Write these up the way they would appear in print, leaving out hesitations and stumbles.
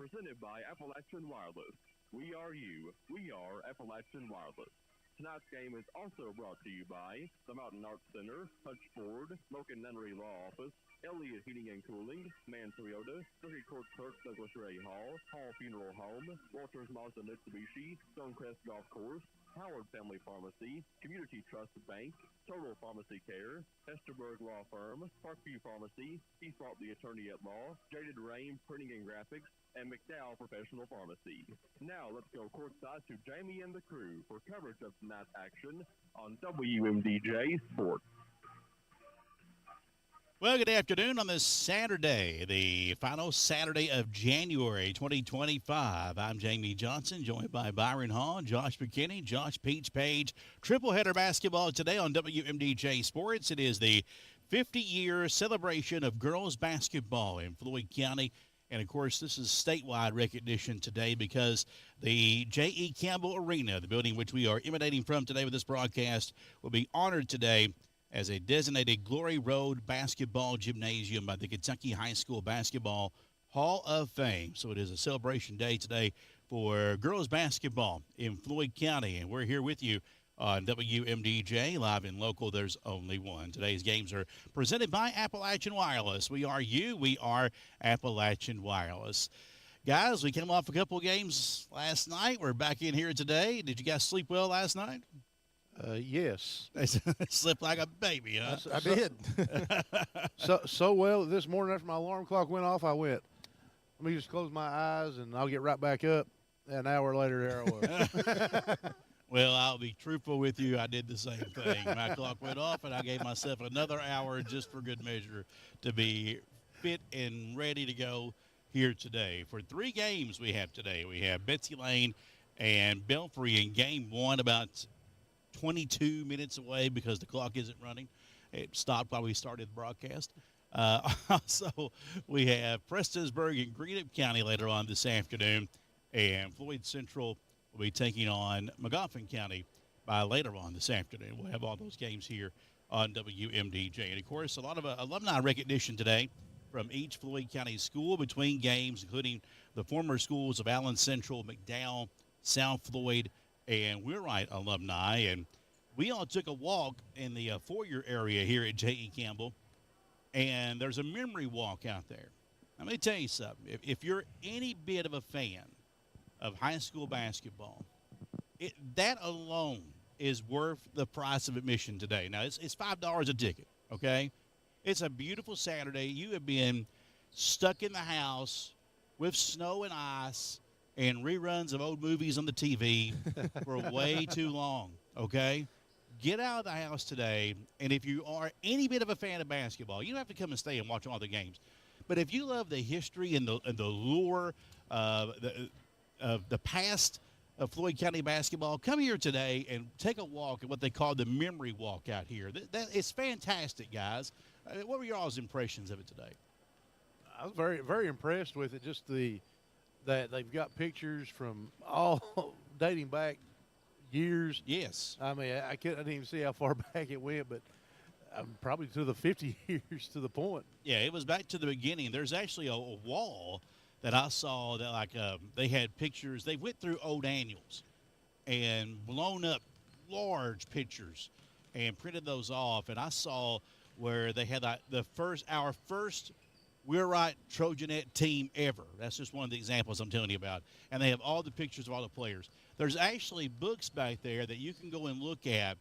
presented by Appalachian Wireless. We are you. We are Appalachian Wireless. Tonight's game is also brought to you by the Mountain Arts Center, Hutch Ford, Moken Nunnery Law Office, Elliott Heating and Cooling, Man Toyota, Circuit Court Clerk Douglas Ray Hall, Hall Funeral Home, Walters Mazda Mitsubishi, Stonecrest Golf Course, Howard Family Pharmacy, Community Trust Bank, Total Pharmacy Care, Hesterberg Law Firm, Parkview Pharmacy, Default the Attorney at Law, Jaded Rain Printing and Graphics, and McDowell Professional Pharmacy. Now let's go courtside to Jamie and the crew for coverage of tonight's action on WMDJ Sports. Well, good afternoon on this Saturday, the final Saturday of January 2025. I'm Jamie Johnson, joined by Byron Hall, Josh McKinney, Josh Peach Page. Triple header basketball today on WMDJ Sports. It is the 50-year celebration of girls basketball in Floyd County. And, of course, this is statewide recognition today because the J.E. Campbell Arena, the building which we are emanating from today with this broadcast, will be honored today as a designated Glory Road basketball gymnasium by the Kentucky High School Basketball Hall of Fame. So it is a celebration day today for girls basketball in Floyd County. And we're here with you on WMDJ, live and local. There's only one. Today's games are presented by Appalachian Wireless. We are you. We are Appalachian Wireless. Guys, we came off a couple of games last night. We're back in here today. Did you guys sleep well last night? Yes. Slept like a baby, huh? I did. so well this morning after my alarm clock went off, I went, let me just close my eyes and I'll get right back up. An hour later, there I was. Well, I'll be truthful with you. I did the same thing. My clock went off, and I gave myself another hour just for good measure to be fit and ready to go here today. For 3 games we have today, we have Betsy Layne and Belfry in game 1 about 22 minutes away because the clock isn't running. It stopped while we started the broadcast. Also, we have Prestonsburg and Greenup County later on this afternoon, and Floyd Central will be taking on Magoffin County by later on this afternoon. We'll have all those games here on WMDJ. And, of course, a lot of alumni recognition today from each Floyd County school between games, including the former schools of Allen Central, McDowell, South Floyd, and Wheelwright alumni. And we all took a walk in the foyer area here at J.E. Campbell, and there's a memory walk out there. Let me tell you something. If you're any bit of a fan of high school basketball, that alone is worth the price of admission today. Now, it's $5 a ticket, okay? It's a beautiful Saturday. You have been stuck in the house with snow and ice and reruns of old movies on the TV for way too long, okay? Get out of the house today, and if you are any bit of a fan of basketball, you don't have to come and stay and watch all the games. But if you love the history and the lure of the past of Floyd County basketball, come here today and take a walk at what they call the memory walk out here. That is fantastic, guys. What were your all's impressions of it today? I was very, very impressed with it. Just that they've got pictures from all dating back years. Yes. I mean, I didn't even see how far back it went, but probably to the 50 years to the point. Yeah, it was back to the beginning. There's actually a wall that I saw that they had pictures. They went through old annuals and blown up large pictures and printed those off. And I saw where they had our first Wheelwright Trojanet team ever. That's just one of the examples I'm telling you about. And they have all the pictures of all the players. There's actually books back there that you can go and look at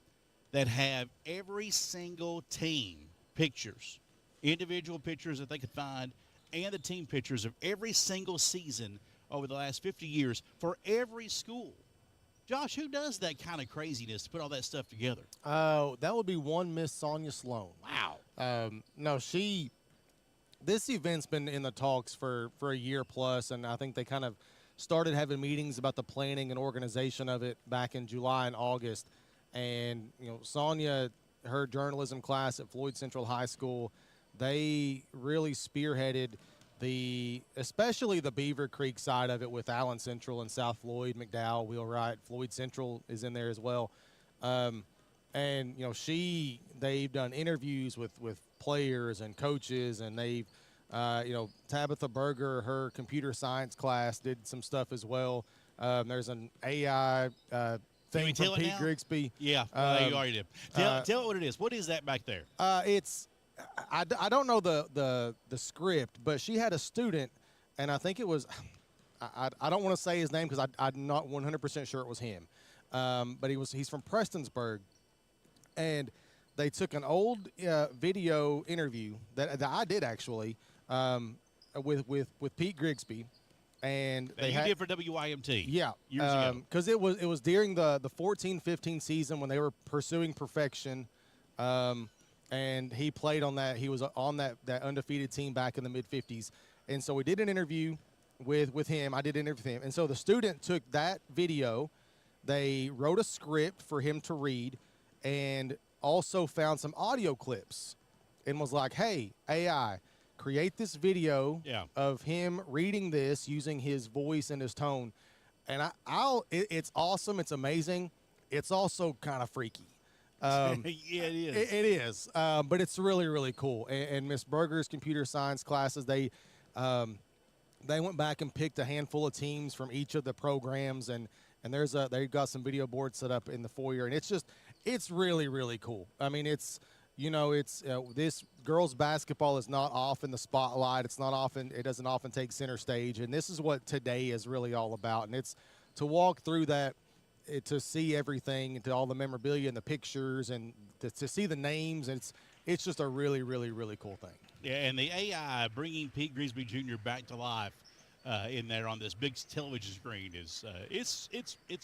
that have every single team pictures, individual pictures that they could find, and the team pictures of every single season over the last 50 years for every school. Josh, who does that kind of craziness to put all that stuff together? That would be one Miss Sonia Sloan. Wow. No, this event's been in the talks for a year plus, and I think they kind of started having meetings about the planning and organization of it back in July and August. And, Sonia, her journalism class at Floyd Central High School, they really spearheaded especially the Beaver Creek side of it with Allen Central and South Floyd, McDowell, Wheelwright. Floyd Central is in there as well. And, they've done interviews with players and coaches, and they've Tabitha Berger, her computer science class, did some stuff as well. There's an AI thing from Pete Grigsby. Yeah, you already did. Tell it what it is. What is that back there? I don't know the script, but she had a student, and I think it was, I don't want to say his name because I'm not 100% sure it was him, but he's from Prestonsburg, and they took an old video interview that I did actually with Pete Grigsby. And they did for WIMT. Yeah, years ago. Because it was during the 14-15 season when they were pursuing perfection, and he played on that. He was on that undefeated team back in the mid-50s, and so we did an interview with him. I did an interview with him, and so the student took that video. They wrote a script for him to read, and also found some audio clips, and was like, "Hey, AI, create this video of him reading this using his voice and his tone." And it's awesome. It's amazing. It's also kind of freaky. Yeah, it is. It is. But it's really, really cool. And Miss Berger's computer science classes, they went back and picked a handful of teams from each of the programs, and they've got some video boards set up in the foyer, and it's really, really cool. I mean, this girls basketball is not often the spotlight. It doesn't often take center stage, and this is what today is really all about. And it's to walk through that, to see everything, and to all the memorabilia and the pictures, and to see the names. And it's just a really, really, really cool thing. Yeah, and the AI bringing Pete Grigsby Jr. back to life in there on this big television screen is it's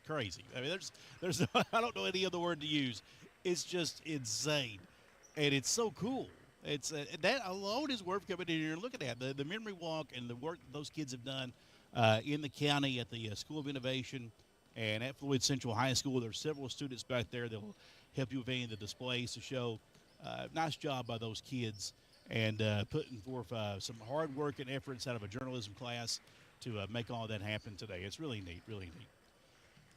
crazy. I mean, there's I don't know any other word to use. It's just insane. And it's so cool. It's that alone is worth coming in here and looking at. The memory walk and the work that those kids have done in the county at the School of Innovation and at Floyd Central High School. There's several students back there that will help you with any of the displays to show. Nice job by those kids and putting forth some hard work and efforts out of a journalism class to make all that happen today. It's really neat, really neat.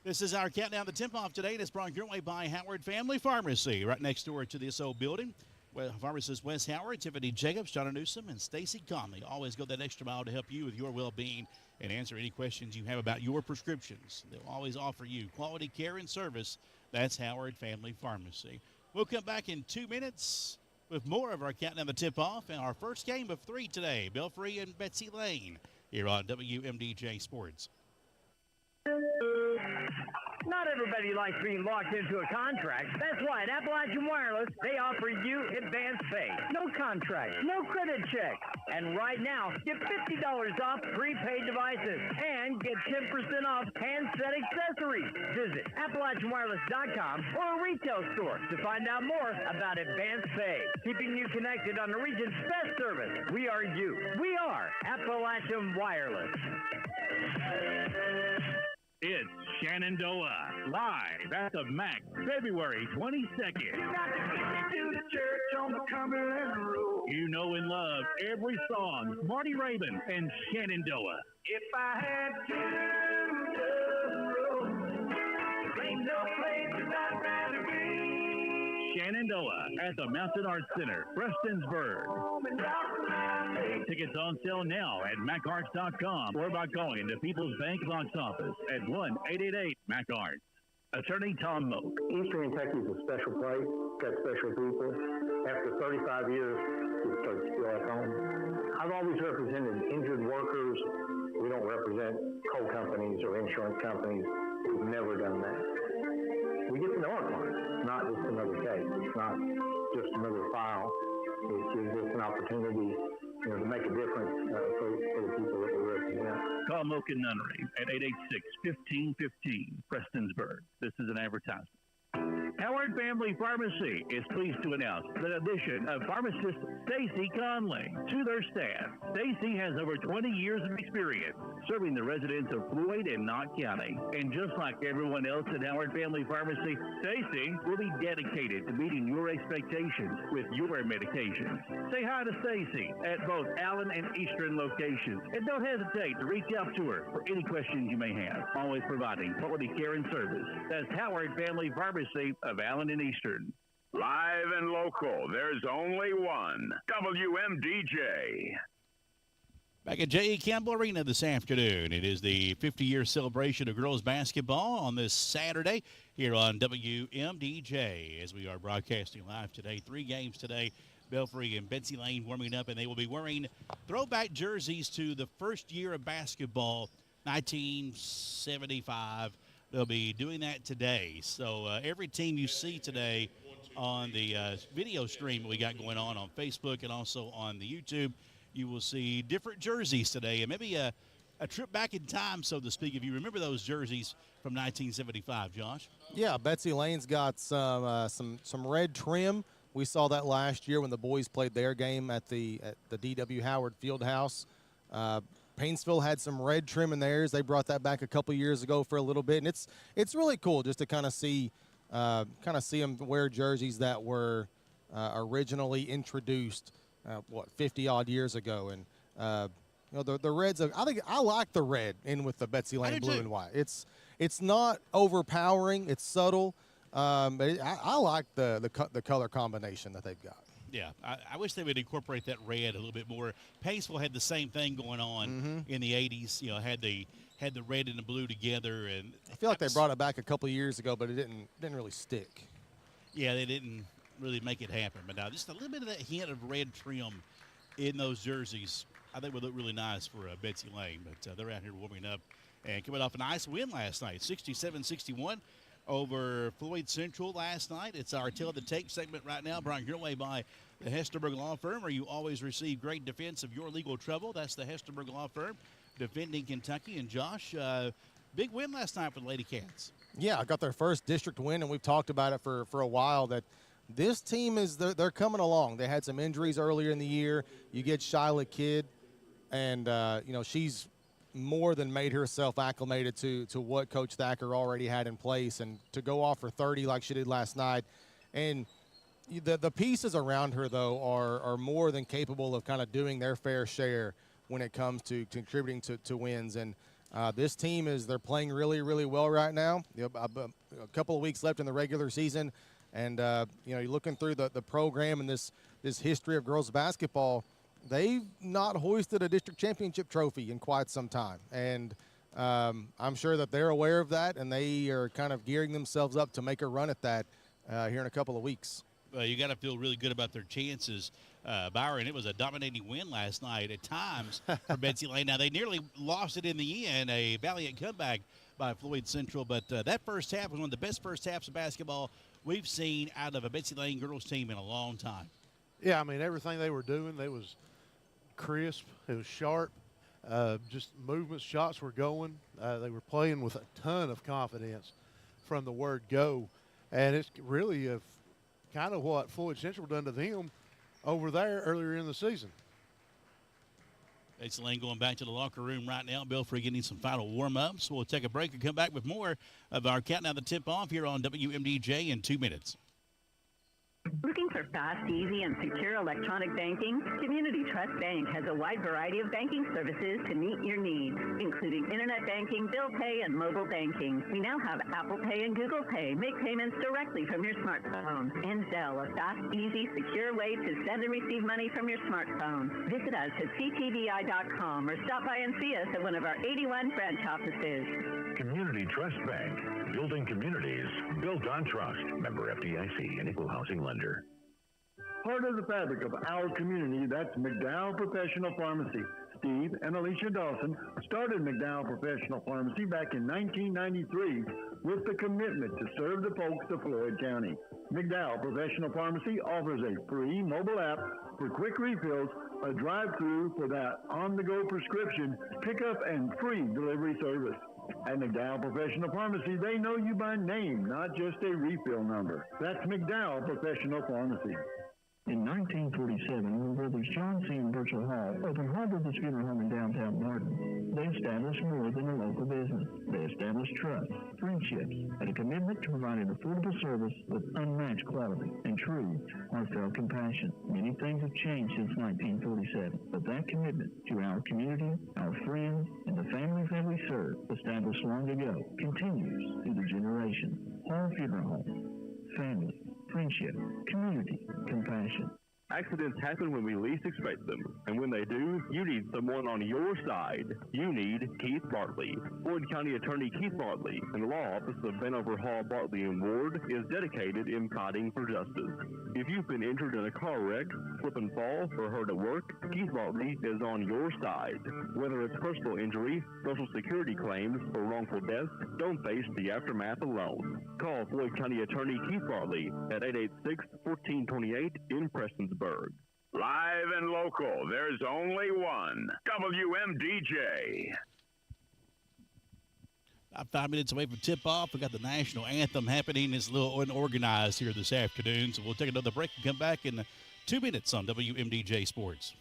This is our countdown to tip-off today, and it's brought your way by Howard Family Pharmacy, right next door to this old building. Well, pharmacist Wes Howard, Tiffany Jacobs, John Newsom, and Stacy Conley always go that extra mile to help you with your well-being and answer any questions you have about your prescriptions. They'll always offer you quality care and service. That's Howard Family Pharmacy. We'll come back in 2 minutes with more of our countdown to tip-off and our first game of 3 today, Belfry and Betsy Layne, here on WMDJ Sports. Not everybody likes being locked into a contract. That's why at Appalachian Wireless, they offer you advanced pay. No contract, no credit check. And right now, get $50 off prepaid devices and get 10% off handset accessories. Visit AppalachianWireless.com or a retail store to find out more about advanced pay. Keeping you connected on the region's best service. We are you. We are Appalachian Wireless. It's Shenandoah, live at the MAC, February 22nd. You know and love every song, Marty Raven and Shenandoah. If I had to, ain't no place I'd rather be. Shenandoah at the Mountain Arts Center, Prestonsburg. Tickets on sale now at macarts.com or by calling the People's Bank box office at 1-888-MAC-ARTS. Attorney Tom Moak. Eastern Kentucky is a special place, got special people. After 35 years, we start to feel like home. I've always represented injured workers. We don't represent coal companies or insurance companies. We've never done that. We get to know our clients. It's not just another case. It's not just another file. It gives us an opportunity, to make a difference for the people that we represent. Call Moak and Nunnery at 886-1515, Prestonsburg. This is an advertisement. Howard Family Pharmacy is pleased to announce the addition of pharmacist Stacy Conley to their staff. Stacy has over 20 years of experience serving the residents of Floyd and Knott County. And just like everyone else at Howard Family Pharmacy, Stacy will be dedicated to meeting your expectations with your medications. Say hi to Stacy at both Allen and Eastern locations. And don't hesitate to reach out to her for any questions you may have. Always providing quality care and service. That's Howard Family Pharmacy of Allen and Eastern. Live and local, there's only one. WMDJ. Back at J.E. Campbell Arena this afternoon. It is the 50-year celebration of girls basketball on this Saturday here on WMDJ as we are broadcasting live today. 3 games today. Belfry and Betsy Layne warming up, and they will be wearing throwback jerseys to the first year of basketball, 1975. They'll be doing that today. So every team you see today on the video stream that we got going on Facebook and also on the YouTube, you will see different jerseys today, and maybe a trip back in time, so to speak, if you remember those jerseys from 1975, Josh. Yeah, Betsy Layne's got some red trim. We saw that last year when the boys played their game at the D.W. Howard Fieldhouse. Painesville had some red trim in theirs. They brought that back a couple years ago for a little bit, and it's really cool just to kind of see them wear jerseys that were originally introduced 50-odd years ago. And the Reds, I think I like the red in with the Betsy Layne blue and white. It's not overpowering. It's subtle. But I like the color combination that they've got. Yeah, I wish they would incorporate that red a little bit more. Painesville had the same thing going on in the 80s. Had the red and the blue together, and I feel like they brought it back a couple years ago, but it didn't really stick. Yeah, they didn't really make it happen. But now just a little bit of that hint of red trim in those jerseys, I think would look really nice for Betsy Layne. But they're out here warming up and coming off a nice win last night, 67-61. Over Floyd Central last night. It's our Tell the Tape segment right now, brought your way by the Hesterberg Law Firm, where you always receive great defense of your legal trouble. That's the Hesterberg Law Firm, defending Kentucky. And Josh, big win last night for the Lady Cats. Yeah, I got their first district win, and we've talked about it for a while that this team they're coming along. They had some injuries earlier in the year. You get Shyla Kidd, and she's more than made herself acclimated to what Coach Thacker already had in place, and to go off for 30 like she did last night. And the pieces around her, though, are more than capable of kind of doing their fair share when it comes to contributing to wins. And this team they're playing really, really well right now. A couple of weeks left in the regular season, and you're looking through the program and this history of girls basketball. They've not hoisted a district championship trophy in quite some time, and I'm sure that they're aware of that, and they are kind of gearing themselves up to make a run at that here in a couple of weeks. Well, you got to feel really good about their chances, Byron. It was a dominating win last night at times for Betsy Layne. Now, they nearly lost it in the end, a valiant comeback by Floyd Central, but that first half was one of the best first halves of basketball we've seen out of a Betsy Layne girls team in a long time. Yeah, I mean, everything they were doing, they was crisp, it was sharp, just movements, shots were going. They were playing with a ton of confidence from the word go, and it's really kind of what Floyd Central done to them over there earlier in the season. Betsy Layne going back to the locker room right now. Belfry getting some final warm-ups. We'll take a break and come back with more of our countdown to tip-off here on WMDJ in 2 minutes. Looking for fast, easy, and secure electronic banking? Community Trust Bank has a wide variety of banking services to meet your needs, including internet banking, bill pay, and mobile banking. We now have Apple Pay and Google Pay. Make payments directly from your smartphone. And Zelle, a fast, easy, secure way to send and receive money from your smartphone. Visit us at ctvi.com or stop by and see us at one of our 81 branch offices. Community Trust Bank, building communities, built on trust. Member FDIC, an equal housing lender. Part of the fabric of our community, that's McDowell Professional Pharmacy. Steve and Alicia Dawson started McDowell Professional Pharmacy back in 1993 with the commitment to serve the folks of Floyd County. McDowell Professional Pharmacy offers a free mobile app for quick refills, a drive-through for that on-the-go prescription, pickup, and free delivery service. At McDowell Professional Pharmacy, they know you by name, not just a refill number. That's McDowell Professional Pharmacy. In 1947, when brothers John C. and Burchell Hall opened Harbor Funeral Home in downtown Martin, they established more than a local business. They established trust, friendships, and a commitment to providing affordable service with unmatched quality and true, heartfelt compassion. Many things have changed since 1947, but that commitment to our community, our friends, and the families that we serve, established long ago, continues through the generations. Hall Funeral Home. Family, friendship, community, compassion. Accidents happen when we least expect them, and when they do, you need someone on your side. You need Keith Bartley. Floyd County Attorney Keith Bartley and the law office of Vanover Hall, Bartley & Ward is dedicated in fighting for justice. If you've been injured in a car wreck, slip and fall, or hurt at work, Keith Bartley is on your side. Whether it's personal injury, Social Security claims, or wrongful death, don't face the aftermath alone. Call Floyd County Attorney Keith Bartley at 886-1428 in Prestonsburg. Live and local, there's only one. WMDJ. About 5 minutes away from tip-off. We got the national anthem happening. It's a little unorganized here this afternoon, so we'll take another break and come back in 2 minutes on WMDJ Sports.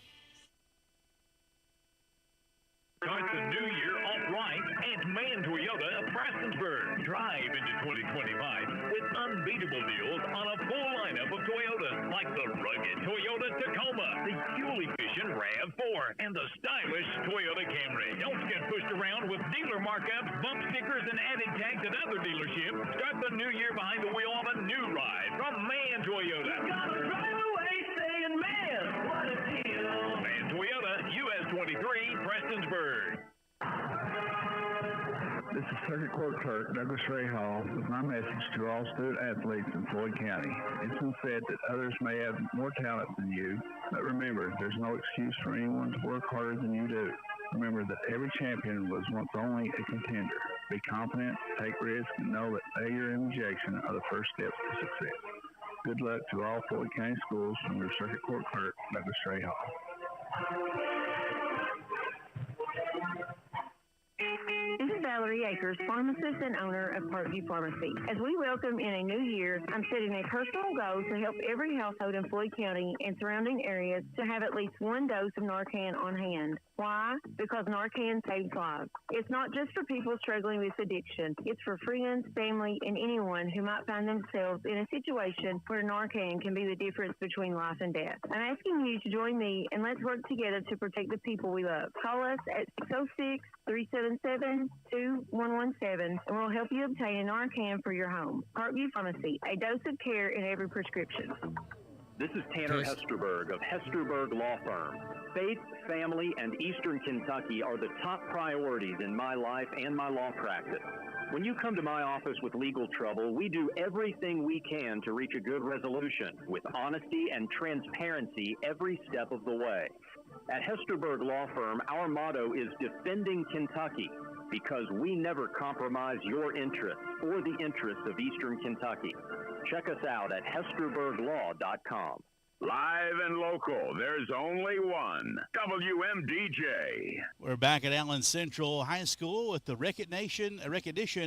Start the new year off right at Man Toyota of Prestonsburg. Drive into 2025 with unbeatable deals on a full lineup of Toyotas like the rugged Toyota Tacoma, the fuel-efficient RAV4, and the stylish Toyota Camry. Don't get pushed around with dealer markups, bump stickers, and added tags at other dealerships. Start the new year behind the wheel of a new ride from Man Toyota. You gotta drive away saying, man, what a deal. Man Toyota, US 23, Prestonsburg. This is Circuit Court Clerk Douglas Ray Hall with my message to all student athletes in Floyd County. It's been said that others may have more talent than you, but remember, there's no excuse for anyone to work harder than you do. Remember that every champion was once only a contender. Be confident, take risks, and know that failure and rejection are the first steps to success. Good luck to all Floyd County schools from your Circuit Court Clerk Douglas Ray Hall. This is Valerie Akers, pharmacist and owner of Parkview Pharmacy. As we welcome in a new year, I'm setting a personal goal to help every household in Floyd County and surrounding areas to have at least one dose of Narcan on hand. Why? Because Narcan saves lives. It's not just for people struggling with addiction. It's for friends, family, and anyone who might find themselves in a situation where Narcan can be the difference between life and death. I'm asking you to join me and let's work together to protect the people we love. Call us at 606-377-2117 and we'll help you obtain a Narcan for your home. Parkview Pharmacy, a dose of care in every prescription. This is Tanner Hesterberg of Hesterberg Law Firm. Faith, family, and Eastern Kentucky are the top priorities in my life and my law practice. When you come to my office with legal trouble, we do everything we can to reach a good resolution with honesty and transparency every step of the way. At Hesterberg Law Firm, our motto is defending Kentucky because we never compromise your interests or the interests of Eastern Kentucky. Check us out at hesterberglaw.com. Live and local, there's only one. WMDJ. We're back at Allen Central High School with the recognition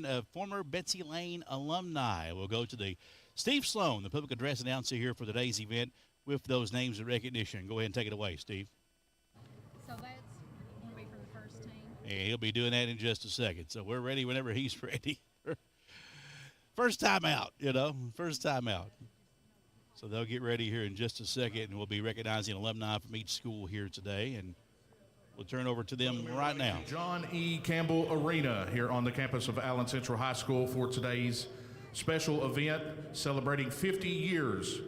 of former Betsy Layne alumni. We'll go to the Steve Sloan, the public address announcer here for today's event with those names of recognition. Go ahead and take it away, Steve. So that's going to be for the first team? Yeah, he'll be doing that in just a second. So we're ready whenever he's ready. First time out, first time out. So they'll get ready here in just a second, and we'll be recognizing alumni from each school here today, and we'll turn over to them right now. John E. Campbell Arena here on the campus of Allen Central High School for today's special event celebrating 50 years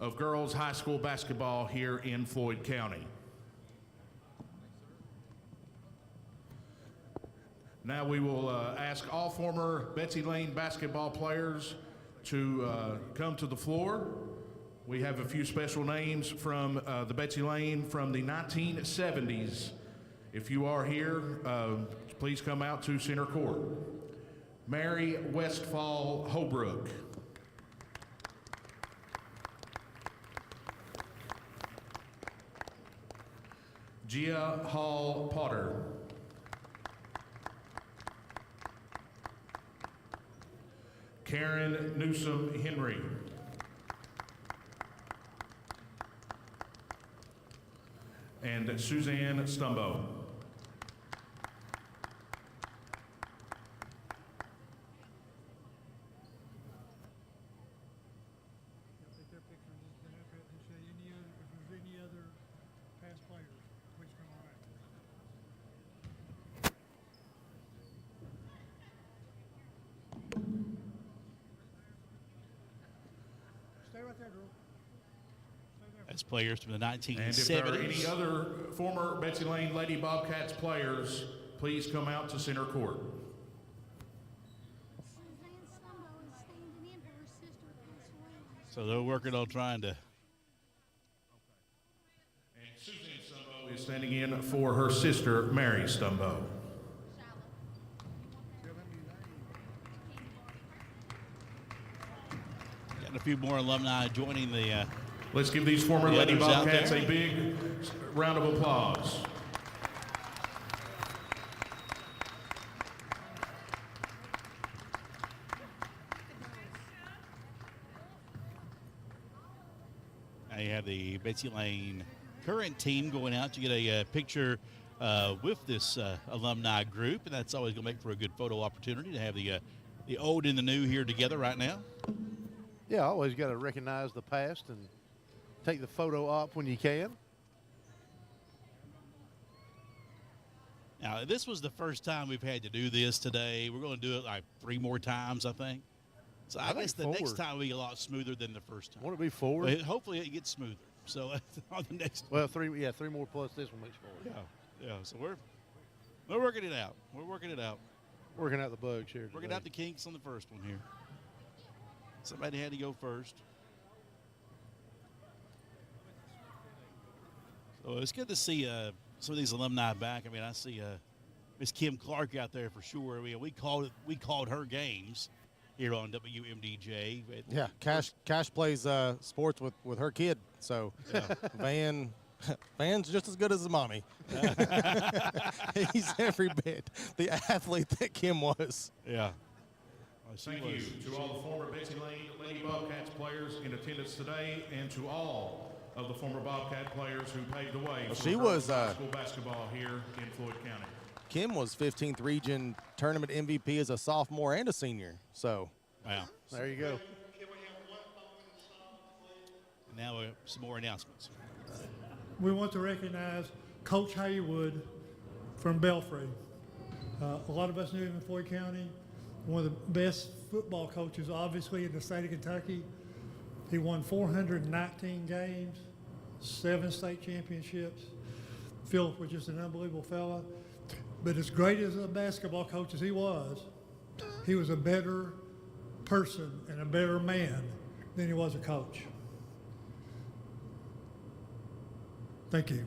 of girls high school basketball here in Floyd County. Now we will ask all former Betsy Layne basketball players to come to the floor. We have a few special names from the Betsy Layne from the 1970s. If you are here, please come out to center court. Mary Westfall Holbrook. Gia Hall Potter. Karen Newsom Henry. And Suzanne Stumbo. Bobcats players from the 1970s. And if there are any other former Betsy Layne Lady Bobcats players, please come out to center court. So they're working on trying to. And Suzanne Stumbo is standing in for her sister, Mary Stumbo. Got a few more alumni joining the. Let's give these former Lady Bobcats a big round of applause. I have the Betsy Layne current team going out to get a picture with this alumni group, and that's always going to make for a good photo opportunity to have the old and the new here together right now. Yeah, always got to recognize the past and take the photo op when you can. Now, this was the first time we've had to do this today. We're going to do it like 3 more times, I think. So I guess the next time will be a lot smoother than the first time. Want to be 4? Well, hopefully it gets smoother. So on the next. Well, 3 more plus this one makes 4. Yeah. So we're working it out. Working out the bugs here. Working out the kinks on the first one here. Somebody had to go first. So it's good to see some of these alumni back. I mean, I see Miss Kim Clark out there for sure. I mean, we called her games here on WMDJ. Yeah, Cash plays sports with her kid, so yeah. Van's just as good as his mommy. He's every bit the athlete that Kim was. Yeah. Thank you to all the former Betsy Layne Lady Bobcats players in attendance today, and to all of the former Bobcat players who paved the way for high school basketball here in Floyd County. Kim was 15th region tournament MVP as a sophomore and a senior. So, wow. There you go. And now some more announcements. We want to recognize Coach Haywood from Belfry. A lot of us knew him in Floyd County. One of the best football coaches, obviously, in the state of Kentucky. He won 419 games, 7 state championships. Philip was just an unbelievable fella. But as great as a basketball coach as he was a better person and a better man than he was a coach. Thank you.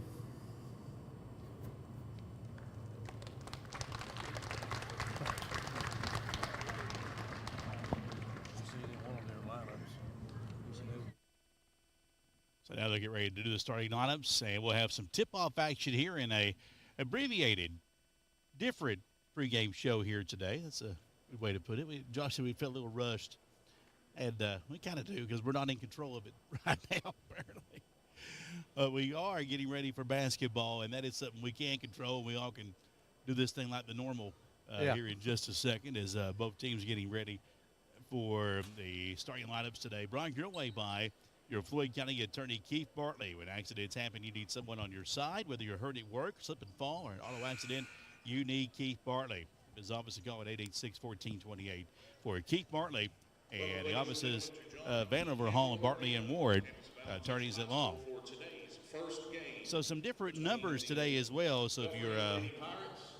So now they'll get ready to do the starting lineups, and we'll have some tip-off action here in a abbreviated, different pregame show here today. That's a good way to put it. Josh said we felt a little rushed, and we kind of do because we're not in control of it right now, apparently. But we are getting ready for basketball, and that is something we can control. We all can do this thing like the normal here in just a second as both teams getting ready for the starting lineups today. Brought your way by your Floyd County attorney, Keith Bartley. When accidents happen, you need someone on your side, whether you're hurt at work, slip and fall, or an auto accident, you need Keith Bartley. His office is call at 886-1428 for Keith Bartley, and the offices Vanover Hall and Bartley and Ward, attorneys at law. So some different numbers today as well. So if you're a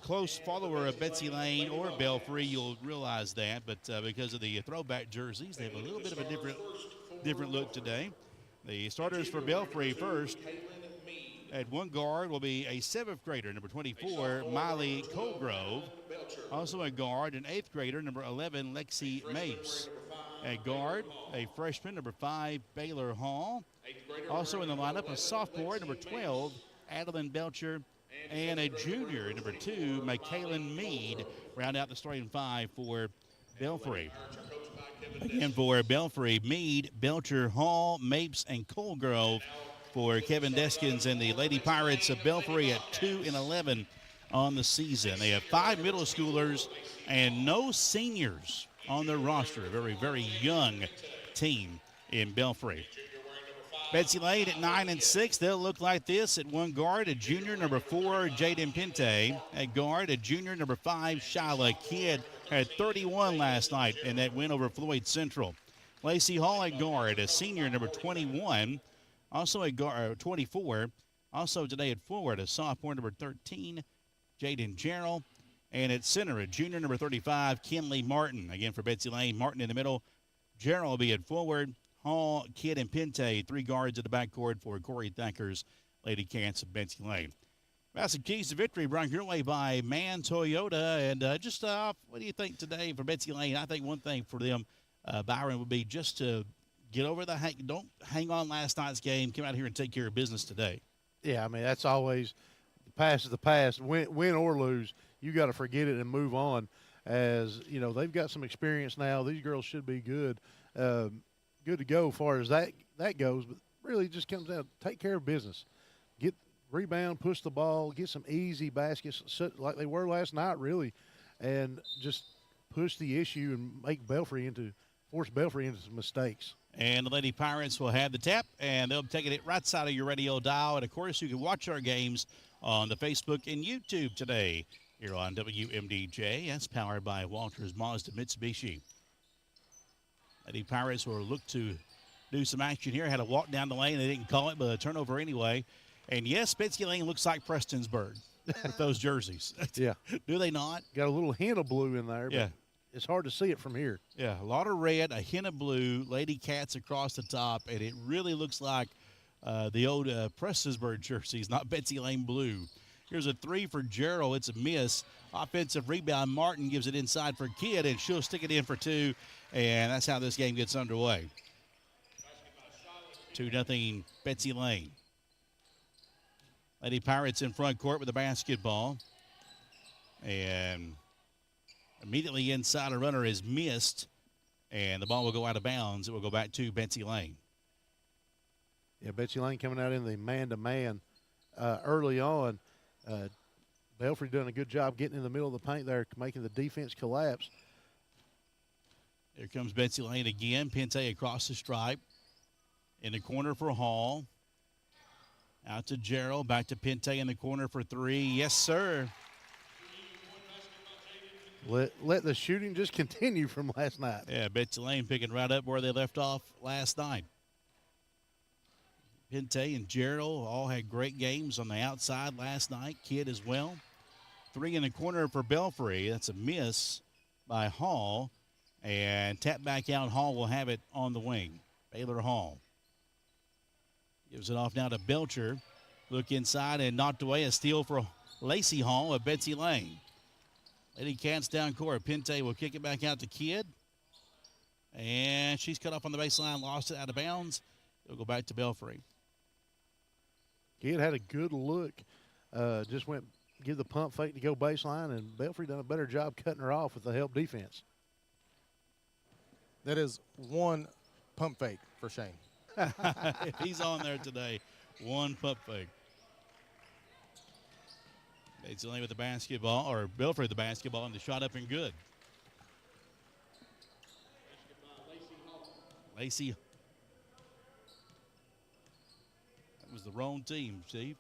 close follower of Betsy Layne or Belfry, you'll realize that. But because of the throwback jerseys, they have a little bit of a different look today. The starters for Belfry first. At one guard will be a 7th grader, number 24, Miley Colgrove. Also a guard, an 8th grader, number 11, Lexi Mapes. At guard, a freshman, number 5, Baylor Hall. Also in the lineup, a sophomore, number 12, Adeline Belcher. And a junior, number 2, Michaelan Mead, round out the starting 5 for Belfry. Again for Belfry, Mead, Belcher, Hall, Mapes, and Colgrove. For Kevin Deskins and the Lady Pirates of Belfry at 2-11 on the season. They have 5 middle schoolers and no seniors on their roster. A very, very young team in Belfry. Betsy Layne at 9-6. They'll look like this. At one guard, a junior, number 4, Jaden Pinte. At guard, a junior, number 5, Shyla Kidd. Had 31 last night in that win over Floyd Central. Lacey Hall at guard, a senior, number 21. Also at 24. Also today at forward, a sophomore number 13, Jaden Gerald. And at center, a junior number 35, Kinley Martin. Again for Betsy Layne, Martin in the middle. Gerald will be at forward. Hall, Kidd, and Pente, 3 guards at the backcourt for Corey Thacker's Lady Cats of Betsy Layne. Massive keys to victory brought your way by Man Toyota. And what do you think today for Betsy Layne? I think one thing for them, Byron, would be just to get over don't hang on last night's game. Come out here and take care of business today. Yeah, I mean, that's always the past is the past. Win or lose, you got to forget it and move on. As, you know, they've got some experience now. These girls should be good to go as far as that goes. But really just comes down to take care of business. Get rebound, push the ball, get some easy baskets like they were last night, really, and just push the issue and force Belfry into some mistakes. And the Lady Pirates will have the tap, and they'll be taking it right side of your radio dial. And, of course, you can watch our games on the Facebook and YouTube today here on WMDJ. That's powered by Walters Mazda Mitsubishi. Lady Pirates will look to do some action here. Had a walk down the lane. They didn't call it, but a turnover anyway. And, yes, Betsy Layne looks like Prestonsburg with those jerseys. Yeah. Do they not? Got a little hint of blue in there. Yeah. It's hard to see it from here. Yeah, a lot of red, a hint of blue, Lady Cats across the top, and it really looks like the old Prestonsburg jerseys, not Betsy Layne blue. Here's a 3 for Gerald. It's a miss. Offensive rebound. Martin gives it inside for Kidd, and she'll stick it in for 2, and that's how this game gets underway. 2-0 Betsy Layne. Lady Pirates in front court with the basketball, and immediately inside, a runner is missed, and the ball will go out of bounds. It will go back to Betsy Layne. Yeah, Betsy Layne coming out in the man-to-man early on. Belfry done a good job getting in the middle of the paint there, making the defense collapse. Here comes Betsy Layne again. Pente across the stripe. In the corner for Hall. Out to Gerald. Back to Pente in the corner for 3. Yes, sir. Let the shooting just continue from last night. Yeah, Betsy Layne picking right up where they left off last night. Pente and Gerald all had great games on the outside last night. Kidd as well. 3 in the corner for Belfry. That's a miss by Hall. And tap back out. Hall will have it on the wing. Baylor Hall. Gives it off now to Belcher. Look inside and knocked away. A steal for Lacey Hall of Betsy Layne. Lady Cats down court. Pente will kick it back out to Kidd. And she's cut off on the baseline, lost it out of bounds. It'll go back to Belfry. Kidd had a good look. Just went give the pump fake to go baseline, and Belfry done a better job cutting her off with the help defense. That is one pump fake for Shane. He's on there today. One pump fake. Betsy Layne with the basketball, or Belfry with the basketball, and the shot up and good. Lacey. That was the wrong team, Steve.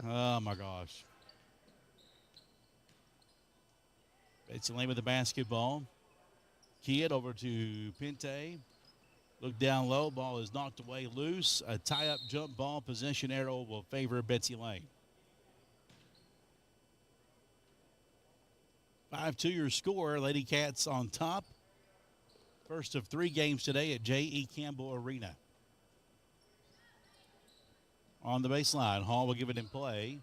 Oh, my gosh. Betsy Layne with the basketball. Kidd over to Pente. Look down low. Ball is knocked away loose. A tie-up jump ball. Possession arrow will favor Betsy Layne. 5-2 your score. Lady Cats on top. First of 3 games today at J.E. Campbell Arena. On the baseline, Hall will give it in play.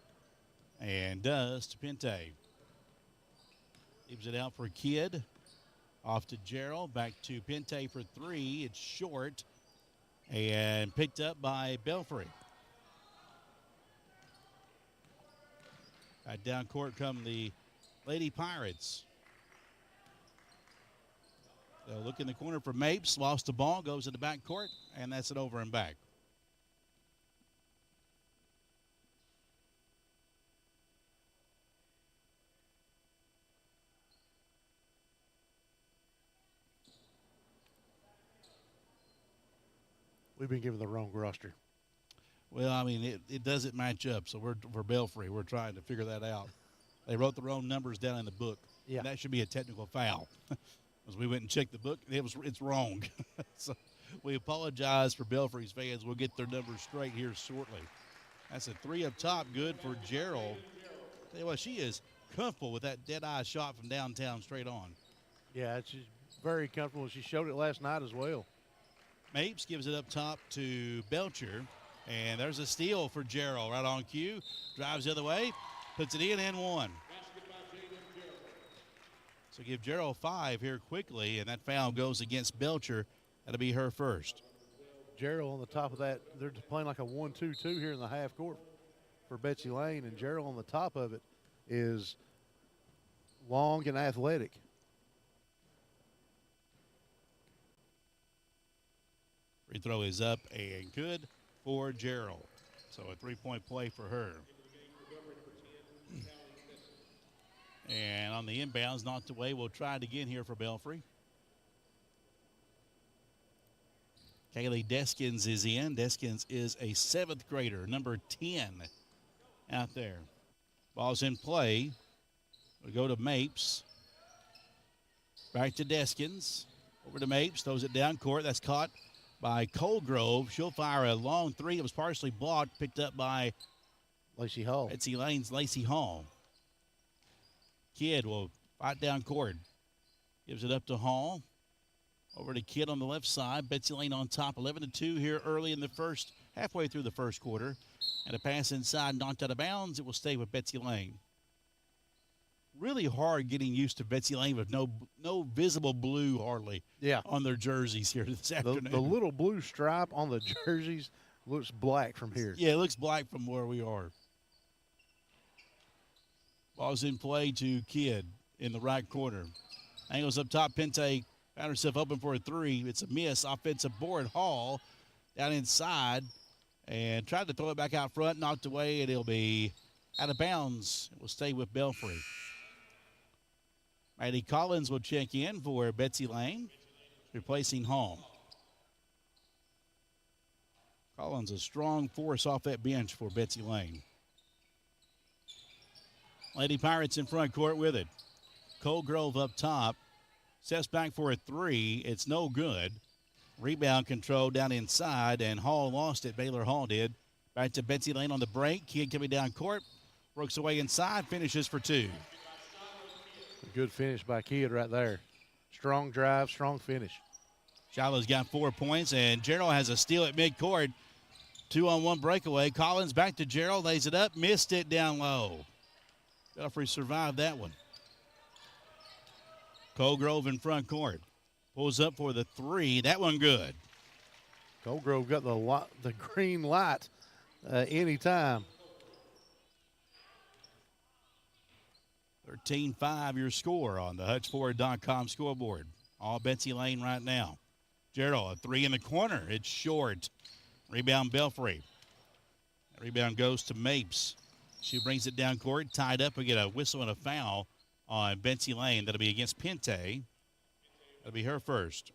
And does to Pente. Leaves it out for Kidd. Off to Gerald. Back to Pente for 3. It's short. And picked up by Belfry. Right down court come the Lady Pirates. They'll look in the corner for Mapes. Lost the ball. Goes to the back court. And that's it over and back. We've been given the wrong roster. Well, I mean, it doesn't match up, so we're for Belfry. We're trying to figure that out. They wrote the wrong numbers down in the book. Yeah. And that should be a technical foul. As we went and checked the book, it's wrong. So We apologize for Belfry's fans. We'll get their numbers straight here shortly. That's a 3 up top, good for Gerald. Tell you what, she is comfortable with that dead-eye shot from downtown straight on. Yeah, she's very comfortable. She showed it last night as well. Mapes gives it up top to Belcher. And there's a steal for Gerald right on cue. Drives the other way, puts it in and one. So give Gerald 5 here quickly, and that foul goes against Belcher. That'll be her first. Gerald on the top of that, they're playing like a 1-2-2 here in the half court for Betsy Layne, and Gerald on the top of it is long and athletic. Free throw is up and good for Gerald. So a three-point play for her. And on the inbounds, knocked away. We'll try it again here for Belfry. Kaylee Deskins is in. Deskins is a 7th grader, number 10 out there. Ball's in play. We go to Mapes. Back to Deskins. Over to Mapes. Throws it down court. That's caught by Colgrove. She'll fire a long 3. It was partially blocked, picked up by Lacey Hall. Betsy Layne's Lacey Hall. Kidd will fight down court. Gives it up to Hall. Over to Kidd on the left side. Betsy Layne on top. 11-2 here early in the first, halfway through the first quarter. And a pass inside, knocked out of bounds. It will stay with Betsy Layne. Really hard getting used to Betsy Layne with no visible blue hardly on their jerseys here this afternoon. The little blue stripe on the jerseys looks black from here. Yeah, it looks black from where we are. Ball's in play to Kidd in the right corner. Angles up top. Pente found herself open for a 3. It's a miss. Offensive board. Hall down inside and tried to throw it back out front. Knocked away, and it'll be out of bounds. It will stay with Belfry. Maddie Collins will check in for Betsy Layne, replacing Hall. Collins, a strong force off that bench for Betsy Layne. Lady Pirates in front court with it. Colgrove up top. Steps back for a 3. It's no good. Rebound control down inside, and Hall lost it. Baylor Hall did. Back to Betsy Layne on the break. Kidd coming down court. Works away inside. Finishes for 2. A good finish by Kidd right there. Strong drive, strong finish. Shiloh's got 4 points, and Gerald has a steal at midcourt. 2-on-1 breakaway. Collins back to Gerald. Lays it up. Missed it down low. Belfry survived that one. Colgrove in front court. Pulls up for the 3. That one good. Colgrove got the green light anytime. 13-5 your score on the HutchFord.com scoreboard. All Betsy Layne right now. Gerald, a 3 in the corner. It's short. Rebound Belfry. Rebound goes to Mapes. She brings it down court, tied up. We get a whistle and a foul on Betsy Layne. That'll be against Pente. That'll be her first.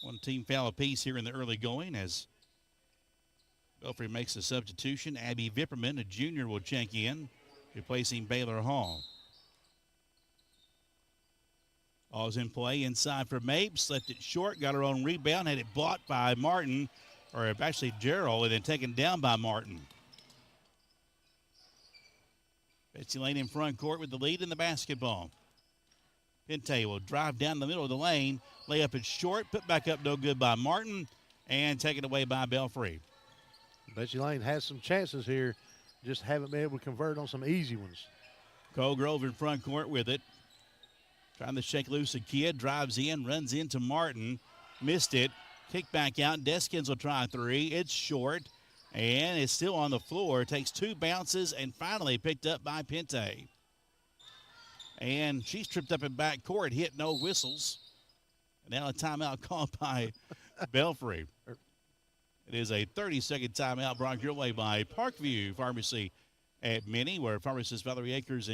One team foul apiece here in the early going as Belfry makes a substitution. Abby Vipperman, a junior, will check in, replacing Baylor Hall. Ball's in play inside for Mapes. Left it short, got her own rebound, had it blocked by Martin, or actually Gerald, and then taken down by Martin. Betsy Layne in front court with the lead in the basketball. Pente will drive down the middle of the lane. Layup is short, put back up no good by Martin, and taken away by Belfry. Betsy Layne has some chances here, just haven't been able to convert on some easy ones. Colgrove in front court with it. Trying to shake loose a Kidd, drives in, runs into Martin, missed it. Kick back out. Deskins will try 3. It's short, and it's still on the floor. Takes 2 bounces and finally picked up by Pente. And she's tripped up in back court, hit no whistles. Now a timeout called by Belfry. It is a 30-second timeout brought your way by Parkview Pharmacy at Minnie, where pharmacist Valerie Akers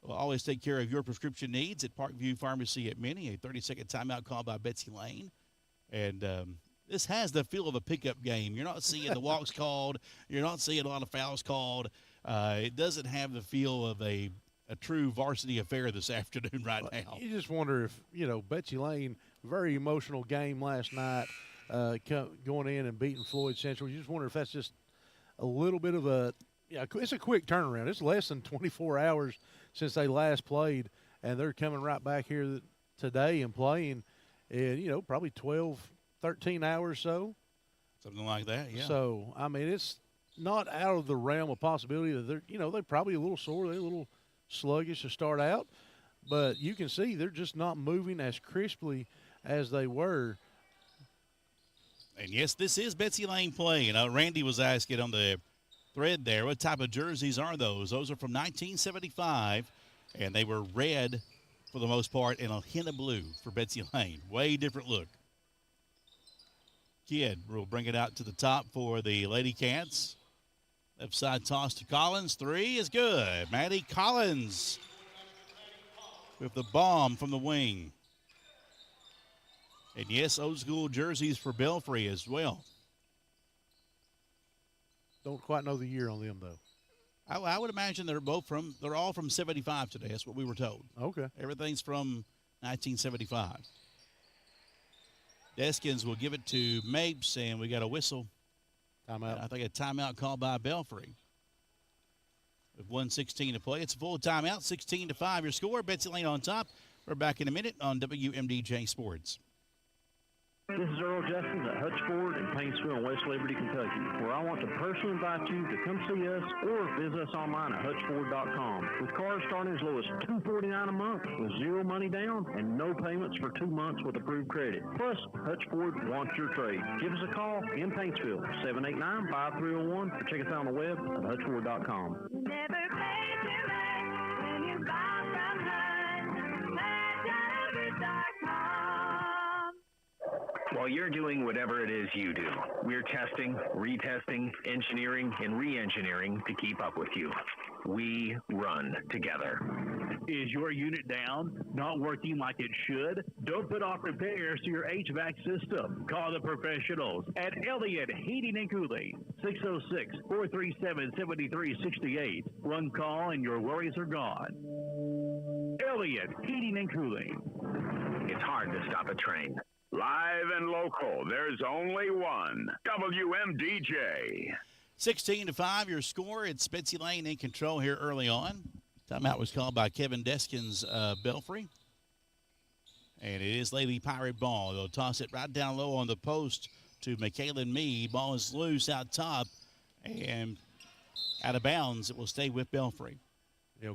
will always take care of your prescription needs at Parkview Pharmacy at Minnie. A 30-second timeout called by Betsy Layne. And this has the feel of a pickup game. You're not seeing the walks called. You're not seeing a lot of fouls called. It doesn't have the feel of a true varsity affair this afternoon right now. You just wonder if, Betsy Layne very emotional game last night, going in and beating Floyd Central. You just wonder if that's just a little bit of it's a quick turnaround. It's less than 24 hours since they last played, and they're coming right back here today and playing in, probably 12, 13 hours so. Something like that, yeah. So, I mean, it's not out of the realm of possibility that they're probably a little sore. They're a little sluggish to start out. But you can see they're just not moving as crisply as they were. And, yes, this is Betsy Layne playing. Randy was asking on the thread there, what type of jerseys are those? Those are from 1975, and they were red for the most part and a hint of blue for Betsy Layne. Way different look. Kidd will bring it out to the top for the Lady Cats. Left side toss to Collins. 3 is good. Maddie Collins with the bomb from the wing. And, yes, old school jerseys for Belfry as well. Don't quite know the year on them, though. I would imagine they're all from 75 today. That's what we were told. Okay. Everything's from 1975. Deskins will give it to Mapes, and we got a whistle. Timeout. I think a timeout called by Belfry. With 1:16 to play. It's a full timeout, 16-5 your score. Betsy Layne on top. We're back in a minute on WMDJ Sports. This is Earl Justice at Hutch Ford in Paintsville in West Liberty, Kentucky, where I want to personally invite you to come see us or visit us online at hutchford.com. With cars starting as low as $249 a month with zero money down and no payments for 2 months with approved credit. Plus, Hutch Ford wants your trade. Give us a call in Paintsville, 789-5301, or check us out on the web at hutchford.com. Never pay too much when you buy from Hutch. HutchFord.com. While you're doing whatever it is you do, we're testing, retesting, engineering, and re-engineering to keep up with you. We run together. Is your unit down? Not working like it should? Don't put off repairs to your HVAC system. Call the professionals at Elliott Heating and Cooling, 606-437-7368. One call and your worries are gone. Elliott Heating and Cooling. It's hard to stop a train. Live and local, there's only one. WMDJ. 16-5 your score. It's Betsy Layne in control here early on. Timeout was called by Kevin Deskins, Belfry. And it is Lady Pirate ball. They'll toss it right down low on the post to McKaylin Mee. Ball is loose out top and out of bounds. It will stay with Belfry.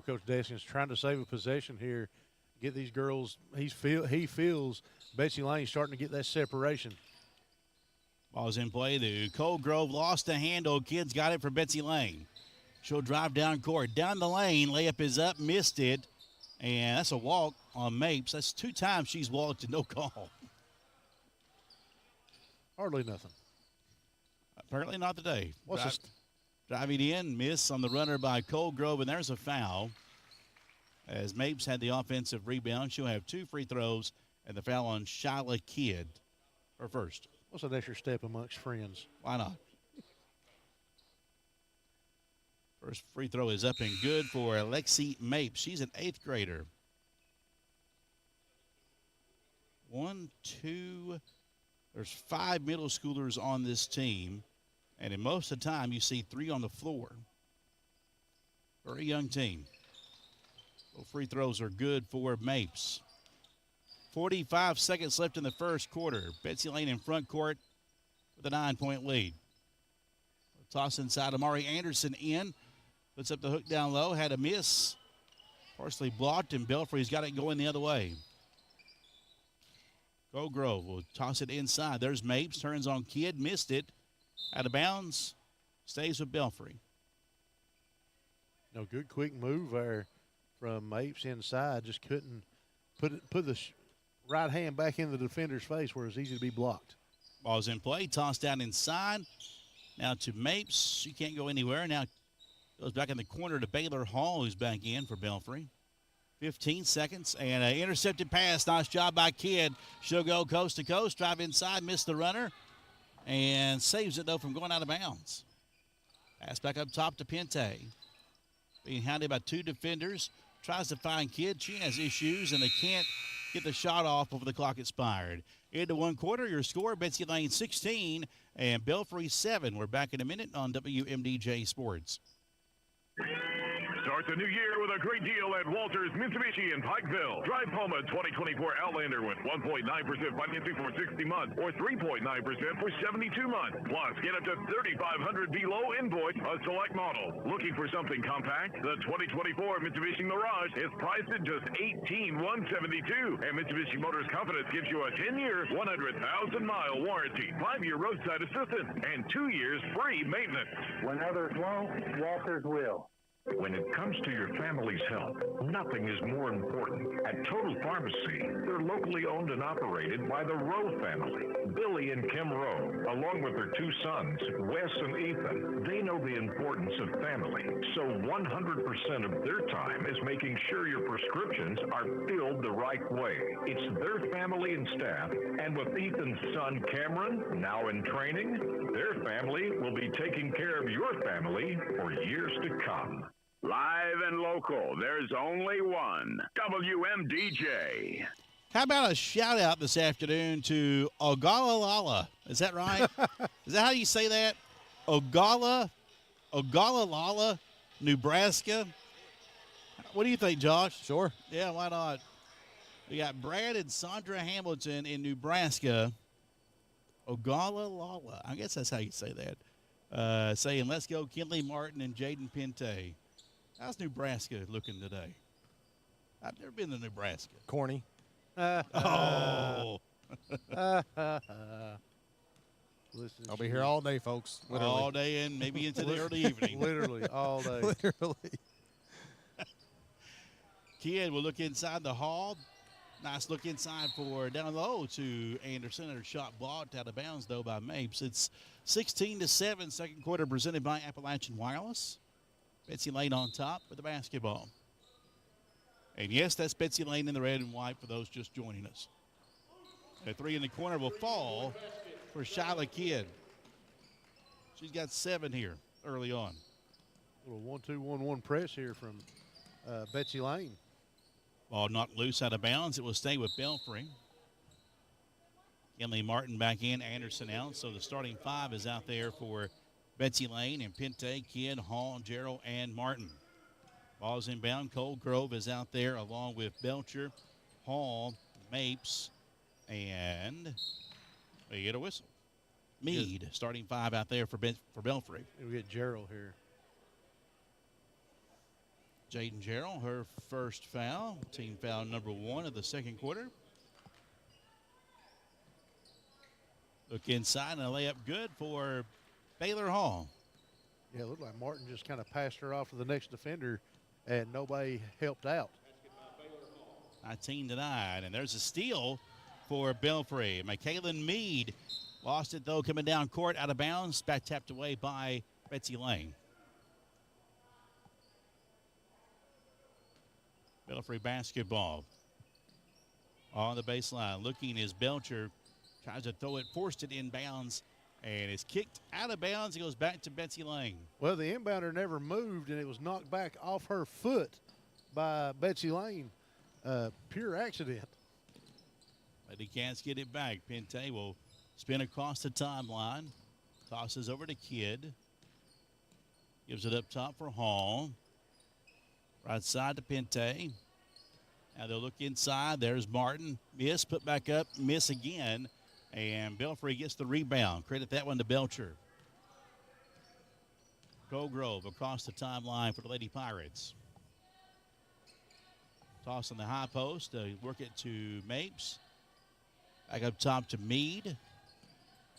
Coach Deskins trying to save a possession here. Get these girls, he feels Betsy Layne starting to get that separation. Ball's in play. The Cold Grove lost the handle. Kids got it for Betsy Layne. She'll drive down court. Down the lane. Layup is up. Missed it. And that's a walk on Mapes. That's 2 times she's walked and no call. Hardly nothing. Apparently not today. Driving in. Miss on the runner by Cold Grove. And there's a foul. As Mapes had the offensive rebound, she'll have 2 free throws and the foul on Shyla Kidd, her first. What's an extra step amongst friends? Why not? First free throw is up and good for Alexi Mapes. She's an 8th grader. 1, 2, there's 5 middle schoolers on this team, and in most of the time you see 3 on the floor. Very young team. Free throws are good for Mapes. 45 seconds left in the first quarter. Betsy Layne in front court with a 9-point lead. Toss inside. Amari Anderson in. Puts up the hook down low. Had a miss. Partially blocked, and Belfry's got it going the other way. Cold Grove will toss it inside. There's Mapes. Turns on Kidd. Missed it. Out of bounds. Stays with Belfry. No, good quick move there from Mapes inside. Just couldn't put the right hand back in the defender's face where it's easy to be blocked. Ball's in play. Tossed down inside. Now to Mapes. She can't go anywhere. Now goes back in the corner to Baylor Hall, who's back in for Belfry. 15 seconds and an intercepted pass. Nice job by Kidd. She'll go coast to coast. Drive inside. Missed the runner. And saves it, though, from going out of bounds. Pass back up top to Pente. Being hounded by 2 defenders. Tries to find Kidd. She has issues, and they can't get the shot off before the clock expired. Into one quarter, your score, Betsy Layne 16 and Belfry 7. We're back in a minute on WMDJ Sports. Start the new year with a great deal at Walters Mitsubishi in Pikeville. Drive home a 2024 Outlander with 1.9% financing for 60 months or 3.9% for 72 months. Plus, get up to $3,500 below invoice on select models. Looking for something compact? The 2024 Mitsubishi Mirage is priced at just $18,172. And Mitsubishi Motors Confidence gives you a 10-year, 100,000-mile warranty, 5-year roadside assistance, and 2 years free maintenance. When others won't, Walters will. When it comes to your family's health, nothing is more important. At Total Pharmacy, they're locally owned and operated by the Rowe family, Billy and Kim Rowe, along with their 2 sons, Wes and Ethan. They know the importance of family, so 100% of their time is making sure your prescriptions are filled the right way. It's their family and staff, and with Ethan's son, Cameron, now in training, their family will be taking care of your family for years to come. Live and local, there's only one. WMDJ. How about a shout out this afternoon to Ogalalala? Is that right? Is that how you say that? Ogalalala, Nebraska. What do you think, Josh? Sure. Yeah, why not? We got Brad and Sandra Hamilton in Nebraska. Ogalalala. I guess that's how you say that. Saying, let's go Kinley Martin and Jaden Pente. How's Nebraska looking today? I've never been to Nebraska. Corny. Oh. Listen, I'll be here all day, folks. Literally. All day and maybe into the early evening. Literally, all day. Literally. Kid will look inside the hall. Nice look inside for down low to Anderson. Her shot blocked out of bounds, though, by Mapes. It's 16-7, second quarter presented by Appalachian Wireless. Betsy Layne on top with the basketball. And, yes, that's Betsy Layne in the red and white for those just joining us. A 3 in the corner will fall for Shyla Kidd. She's got 7 here early on. A little 1-2-1-1 press here from Betsy Layne. Ball knocked loose out of bounds. It will stay with Belfry. Kinley Martin back in, Anderson out. So the starting 5 is out there for Betsy Layne and Pente, Kidd, Hall, Gerald, and Martin. Ball's inbound. Cole Grove is out there along with Belcher, Hall, Mapes, and we get a whistle. Meade, starting 5 out there for Belfry. We get Gerald here. Jaden Gerald, her first foul, team foul number 1 of the second quarter. Look inside and a layup good for Baylor Hall. Yeah, it looked like Martin just kind of passed her off to the next defender, and nobody helped out. 19-9, and there's a steal for Belfry. Michaelan Meade lost it, though, coming down court out of bounds. Back tapped away by Betsy Layne. Belfry basketball on the baseline. Looking is Belcher. Tries to throw it, forced it inbounds, and it's kicked out of bounds. It goes back to Betsy Layne. Well, the inbounder never moved, and it was knocked back off her foot by Betsy Layne. Pure accident. But he can't get it back. Pente will spin across the timeline. Tosses over to Kidd. Gives it up top for Hall. Right side to Pente. Now they'll look inside. There's Martin. Miss, put back up, miss again. And Belfry gets the rebound. Credit that one to Belcher. Colgrove across the timeline for the Lady Pirates. Toss on the high post. Work it to Mapes. Back up top to Meade.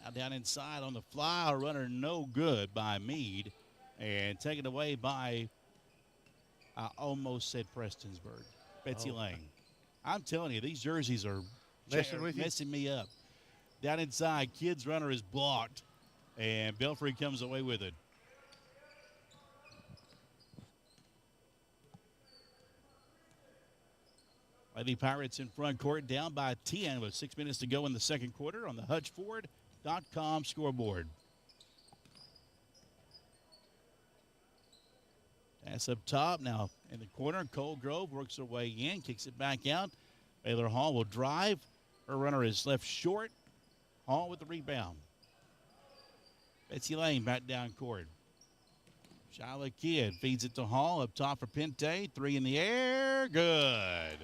Now down inside on the fly. A runner no good by Meade. And taken away by, I almost said Prestonsburg, Betsy Layne. I'm telling you, these jerseys are messing me up. Down inside, Kidd's runner is blocked, and Belfry comes away with it. Lady Pirates in front court, down by 10 with 6 minutes to go in the second quarter on the HutchFord.com scoreboard. Pass up top now in the corner. Cole Grove works her way in, kicks it back out. Baylor Hall will drive. Her runner is left short. Hall with the rebound. Betsy Layne back down court. Shyla Kidd feeds it to Hall up top for Pente. 3 in the air. Good.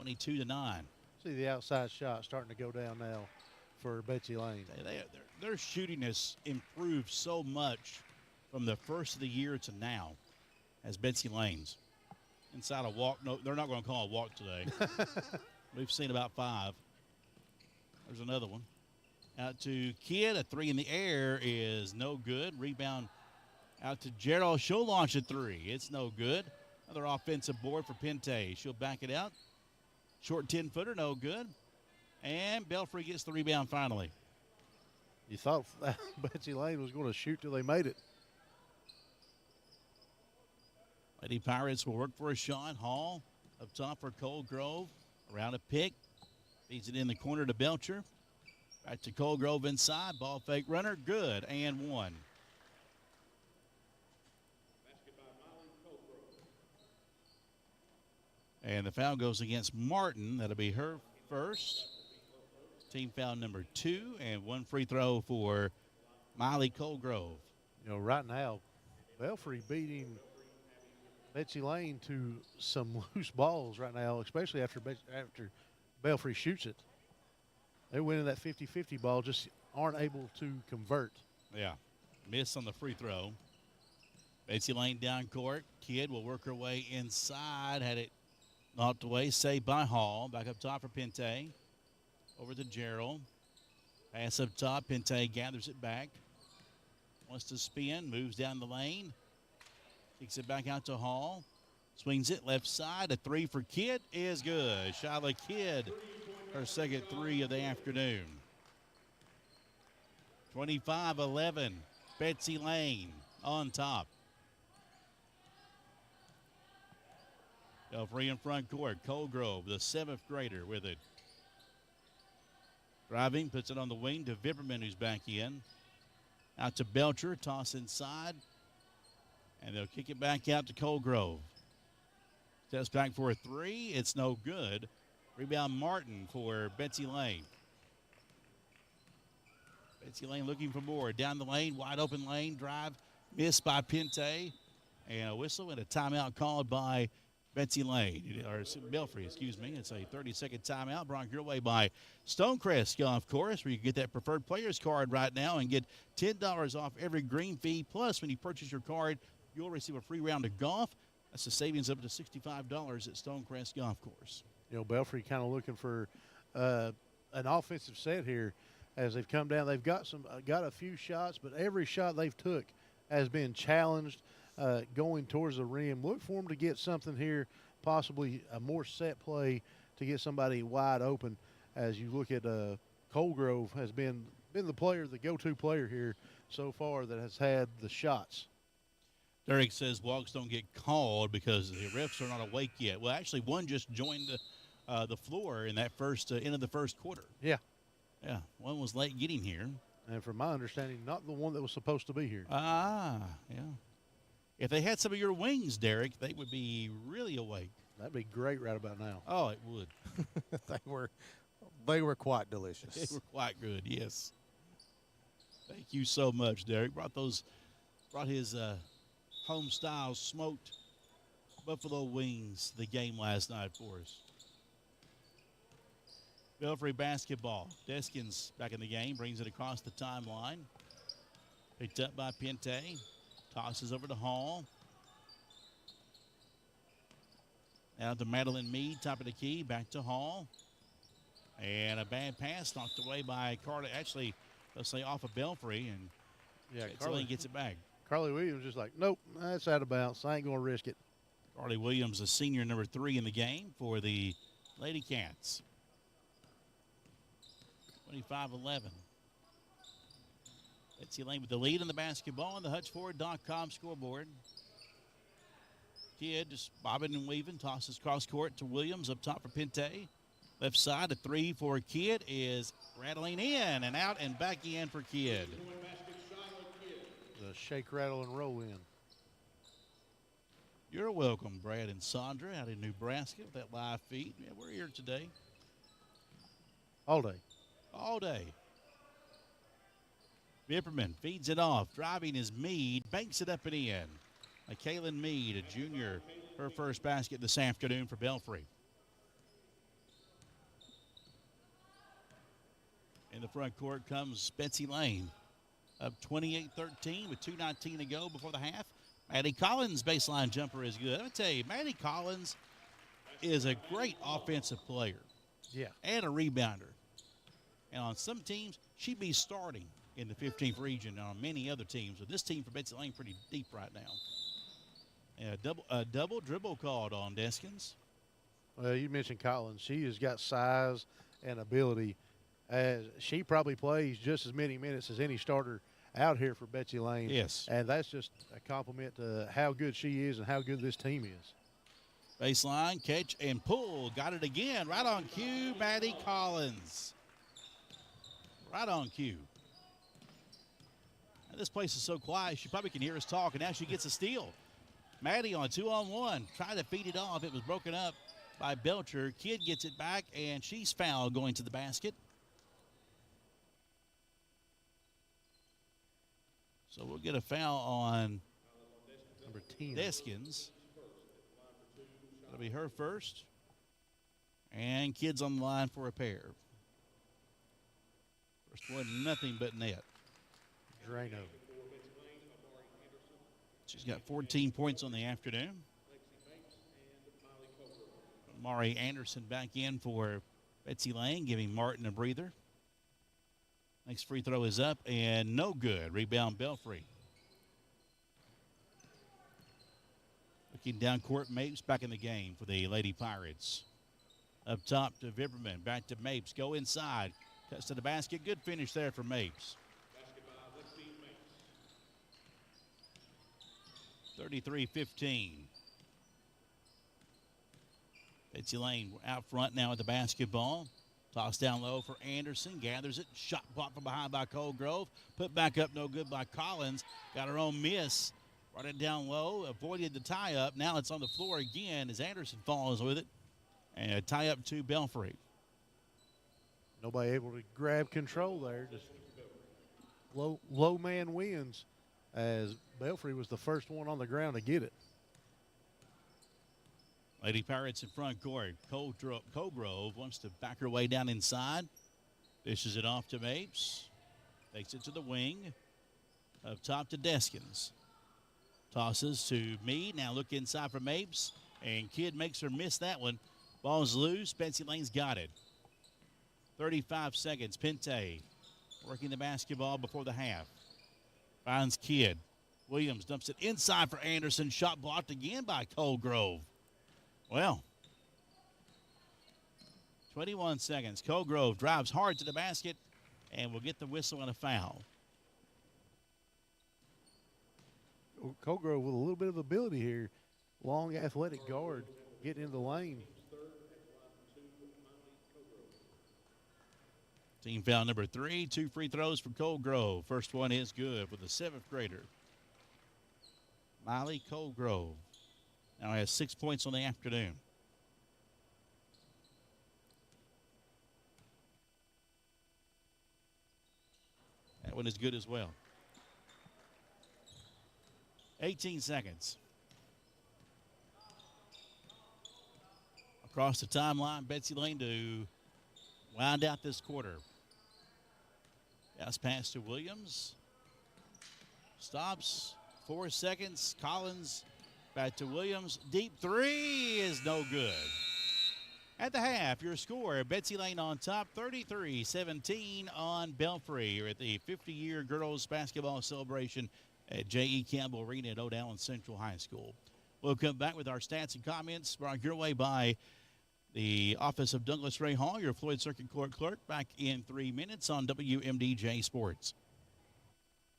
22-9. See the outside shot starting to go down now for Betsy Layne. Their shooting has improved so much from the first of the year to now as Betsy Layne's. Inside a walk. No, they're not going to call a walk today. We've seen about 5. There's another one. Out to Kidd. A 3 in the air is no good. Rebound out to Gerald. She'll launch a 3. It's no good. Another offensive board for Pente. She'll back it out. Short 10-footer, no good. And Belfry gets the rebound finally. You thought Betsy Layne was going to shoot till they made it. Lady Pirates will work for a shot. Hall up top for Cole Grove. Around a pick. Feeds it in the corner to Belcher. Back to Cole Grove inside. Ball fake runner. Good. And 1. And the foul goes against Martin. That'll be her first. Team foul number 2. And 1 free throw for Miley Colgrove. You know, right now, Belfry beating Betsy Layne to some loose balls right now, especially after Belfry shoots it. They're winning that 50-50 ball, just aren't able to convert. Yeah, miss on the free throw. Betsy Layne down court. Kidd will work her way inside. Had it knocked away, saved by Hall. Back up top for Pente. Over to Gerald. Pass up top. Pente gathers it back. Wants to spin. Moves down the lane. Kicks it back out to Hall. Swings it left side. A 3 for Kidd is good. Shyla Kidd, her second 3 of the afternoon. 25-11. Betsy Layne on top. Belfry in front court. Colgrove, the 7th grader, with it. Driving, puts it on the wing to Vipperman, who's back in. Out to Belcher, toss inside. And they'll kick it back out to Colgrove. Steps back for a 3. It's no good. Rebound Martin for Betsy Layne. Betsy Layne looking for more. Down the lane, wide open lane. Drive missed by Pente. And a whistle and a timeout called by Betsy Layne, or Belfry, excuse me. It's a 30-second timeout brought your way by Stonecrest Golf Course, where you can get that preferred players card right now and get $10 off every green fee. Plus, when you purchase your card, you'll receive a free round of golf. That's a savings up to $65 at Stonecrest Golf Course. You know, Belfry kind of looking for an offensive set here as they've come down. They've got a few shots, but every shot they've took has been challenged. Going towards the rim. Look for them to get something here, possibly a more set play to get somebody wide open. As you look at Colgrove has been the player, the go-to player here so far that has had the shots. Derek says walks don't get called because the refs are not awake yet. Well, actually, one just joined the floor in that first end of the first quarter. Yeah. Yeah, one was late getting here. And from my understanding, not the one that was supposed to be here. Ah, yeah. If they had some of your wings, Derek, they would be really awake. That'd be great right about now. Oh, it would. They were quite delicious. They were quite good, yes. Thank you so much, Derek. Brought his home style smoked buffalo wings to the game last night for us. Belfry basketball. Deskins back in the game, brings it across the timeline. Picked up by Pente. Tosses over to Hall. Now to Madeline Mead, top of the key, back to Hall. And a bad pass knocked away by Carly. Actually, let's say off of Belfry, and yeah, Carly gets it back. Carly Williams just like, nope, that's out of bounds. I ain't going to risk it. Carly Williams, a senior, number 3 in the game for the Lady Cats. 25-11. Betsy Layne with the lead in the basketball on the HutchFord.com scoreboard. Kidd just bobbing and weaving, tosses cross court to Williams up top for Pente. Left side, a 3 for Kidd is rattling in and out and back in for Kidd. The shake, rattle, and roll in. You're welcome, Brad and Sandra, out in Nebraska with that live feed. Yeah, we're here today. All day. All day. Vipperman feeds it off. Driving is Mead. Banks it up and in. Kaylin Mead, a junior, her first basket this afternoon for Belfry. In the front court comes Betsy Layne. Up 28-13 with 2:19 to go before the half. Maddie Collins' baseline jumper is good. Let me tell you, Maddie Collins is a great offensive player. Yeah. And a rebounder. And on some teams, she'd be starting in the 15th region, and on many other teams. But this team for Betsy Layne pretty deep right now. And a double dribble called on Deskins. Well, you mentioned Collins. She has got size and ability. As she probably plays just as many minutes as any starter out here for Betsy Layne. Yes. And that's just a compliment to how good she is and how good this team is. Baseline, catch, and pull. Got it again. Right on cue, Maddie Collins. Right on cue. And this place is so quiet, she probably can hear us talk, and now she gets a steal. Maddie on 2-on-1, trying to feed it off. It was broken up by Belcher. Kidd gets it back, and she's fouled going to the basket. So we'll get a foul on number 10. Deskins. That'll be her first. And Kidd's on the line for a pair. First one, nothing but net. Drano. She's got 14 points on the afternoon. Amari Anderson back in for Betsy Layne, giving Martin a breather. Next free throw is up and no good. Rebound Belfry. Looking down court, Mapes back in the game for the Lady Pirates. Up top to Vipperman, back to Mapes. Go inside. Cuts to the basket. Good finish there for Mapes. 33-15. Betsy Layne out front now with the basketball. Toss down low for Anderson. Gathers it. Shot blocked from behind by Colgrove. Put back up, no good by Collins. Got her own miss. Brought it down low. Avoided the tie-up. Now it's on the floor again as Anderson falls with it. And a tie-up to Belfry. Nobody able to grab control there. Just low man wins as Belfry was the first one on the ground to get it. Lady Pirates in front court. Colgrove wants to back her way down inside. Dishes it off to Mapes. Takes it to the wing. Up top to Deskins. Tosses to Mead. Now look inside for Mapes. And Kidd makes her miss that one. Ball's loose. Betsy Layne's got it. 35 seconds. Pente working the basketball before the half. Finds Kidd. Williams dumps it inside for Anderson. Shot blocked again by Colgrove. Well, 21 seconds. Colgrove drives hard to the basket and will get the whistle and a foul. Colgrove with a little bit of ability here. Long athletic guard getting in the lane. Team foul number 3. 2 free throws for Colgrove. First one is good for the 7th grader. Miley Colgrove now has 6 points on the afternoon. That one is good as well. 18 seconds. Across the timeline, Betsy Layne to wind out this quarter. Pass pass to Williams. Stops. 4 seconds. Collins back to Williams. Deep three is no good. At the half, your score, Betsy Layne on top, 33-17 on Belfry. You're at the 50-year girls basketball celebration at J.E. Campbell Arena at O'Dowd Central High School. We'll come back with our stats and comments brought your way by the office of Douglas Ray Hall, your Floyd Circuit Court clerk, back in 3 minutes on WMDJ Sports.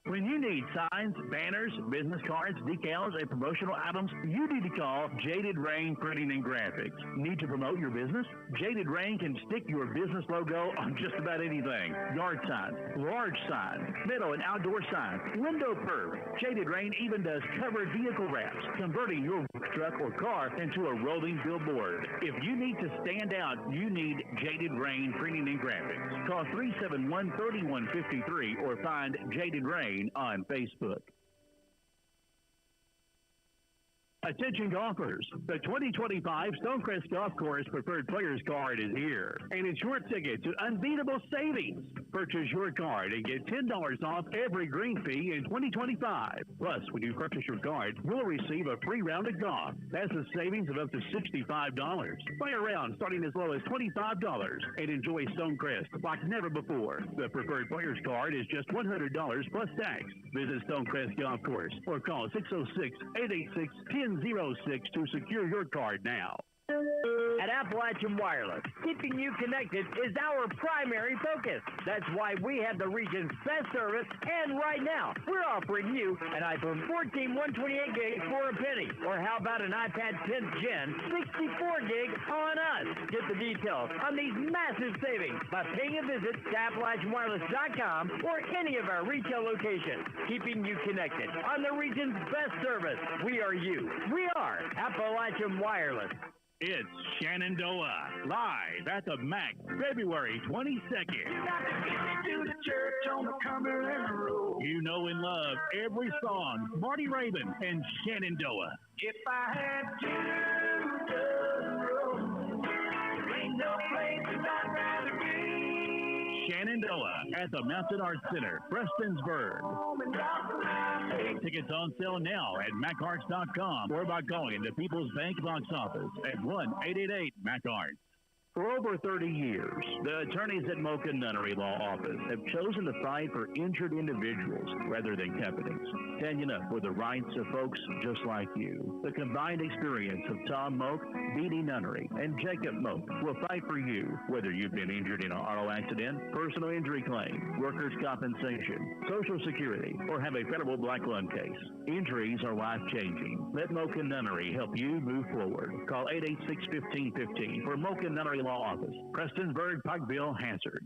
When you need signs, banners, business cards, decals, and promotional items, you need to call Jaded Rain Printing and Graphics. Need to promote your business? Jaded Rain can stick your business logo on just about anything. Yard signs, large signs, metal and outdoor signs, window perf. Jaded Rain even does covered vehicle wraps, converting your truck or car into a rolling billboard. If you need to stand out, you need Jaded Rain Printing and Graphics. Call 371-3153 or find Jaded Rain on Facebook. Attention golfers, the 2025 Stonecrest Golf Course Preferred Players Card is here, and it's your ticket to unbeatable savings. Purchase your card and get $10 off every green fee in 2025. Plus, when you purchase your card, you'll receive a free round of golf. That's a savings of up to $65. Play around starting as low as $25 and enjoy Stonecrest like never before. The Preferred Players Card is just $100 plus tax. Visit Stonecrest Golf Course or call 606-886-1006 to secure your card now. At Appalachian Wireless, keeping you connected is our primary focus. That's why we have the region's best service, and right now, we're offering you an iPhone 14 128 gig for a penny. Or how about an iPad 10th Gen 64 gig on us? Get the details on these massive savings by paying a visit to AppalachianWireless.com or any of our retail locations. Keeping you connected on the region's best service. We are you. We are Appalachian Wireless. It's Shenandoah, live at the MAC, February 22nd. You know and love every song, Marty Raven and Shenandoah. If I had to go, ain't no place I'd rather be. Shenandoah at the Mountain Arts Center, Prestonsburg. Tickets on sale now at macarts.com or by calling the People's Bank box office at 1-888-MAC-ARTS. For over 30 years, the attorneys at Mocha Nunnery Law Office have chosen to fight for injured individuals rather than companies, standing up for the rights of folks just like you. The combined experience of Tom Moak, Dee Nunnery, and Jacob Moak will fight for you, whether you've been injured in an auto accident, personal injury claim, workers' compensation, Social Security, or have a federal black lung case. Injuries are life-changing. Let Mocha Nunnery help you move forward. Call 886-1515 for Mocha Nunnery Law Office, Prestonsburg, Pikeville, Hansard.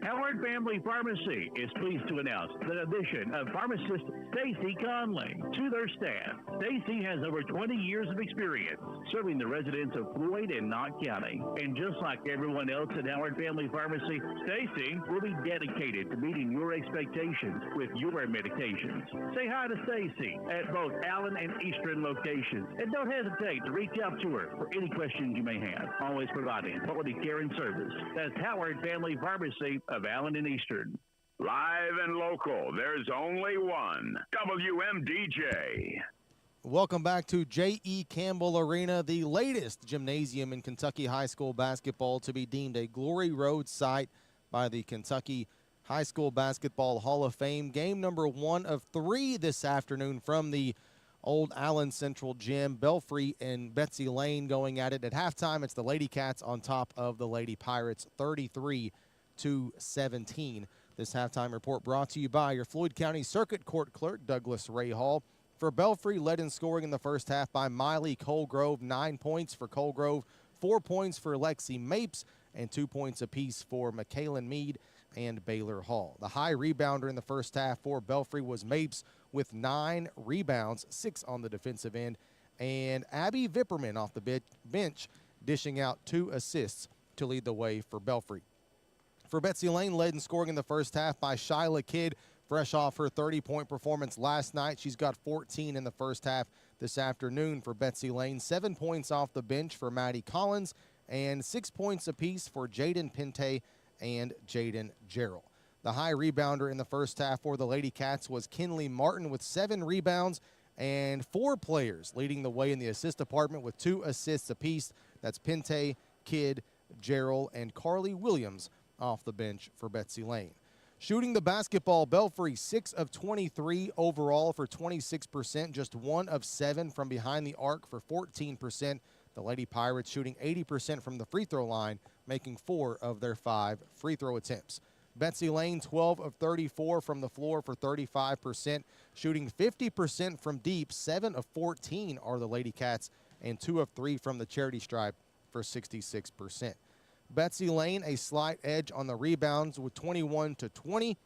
Howard Family Pharmacy is pleased to announce the addition of pharmacist Stacy Conley to their staff. Stacy has over 20 years of experience serving the residents of Floyd and Knott County. And just like everyone else at Howard Family Pharmacy, Stacy will be dedicated to meeting your expectations with your medications. Say hi to Stacy at both Allen and Eastern locations. And don't hesitate to reach out to her for any questions you may have. Always providing quality care and service. That's Howard Family Pharmacy of Allen and Eastern. Live and local, there's only one. WMDJ. Welcome back to J.E. Campbell Arena, the latest gymnasium in Kentucky high school basketball to be deemed a Glory Road site by the Kentucky High School Basketball Hall of Fame. Game number 1 of 3 this afternoon from the old Allen Central Gym. Belfry and Betsy Layne going at it. At halftime, it's the Lady Cats on top of the Lady Pirates, 33-17. This halftime report brought to you by your Floyd County Circuit Court Clerk, Douglas Ray Hall. For Belfry, led in scoring in the first half by Miley Colgrove, 9 points for Colgrove, 4 points for Lexi Mapes, and 2 points apiece for McKaylin Mead and Baylor Hall. The high rebounder in the first half for Belfry was Mapes with 9 rebounds, 6 on the defensive end, and Abby Vipperman off the bench dishing out 2 assists to lead the way for Belfry. For Betsy Layne, led in scoring in the first half by Shyla Kidd, fresh off her 30-point performance last night. She's got 14 in the first half this afternoon for Betsy Layne. 7 points off the bench for Maddie Collins, and 6 points apiece for Jaden Pinte and Jaden Gerald. The high rebounder in the first half for the Lady Cats was Kinley Martin with 7 rebounds, and 4 players leading the way in the assist department with 2 assists apiece. That's Pinte, Kidd, Gerald, and Carly Williams off the bench for Betsy Layne. Shooting the basketball, Belfry 6 of 23 overall for 26%, just 1 of 7 from behind the arc for 14%. The Lady Pirates shooting 80% from the free throw line, making 4 of their 5 free throw attempts. Betsy Layne, 12 of 34 from the floor for 35%, shooting 50% from deep. 7 of 14 are the Lady Cats, and 2 of 3 from the charity stripe for 66%. Betsy Layne, a slight edge on the rebounds with 21 to 20.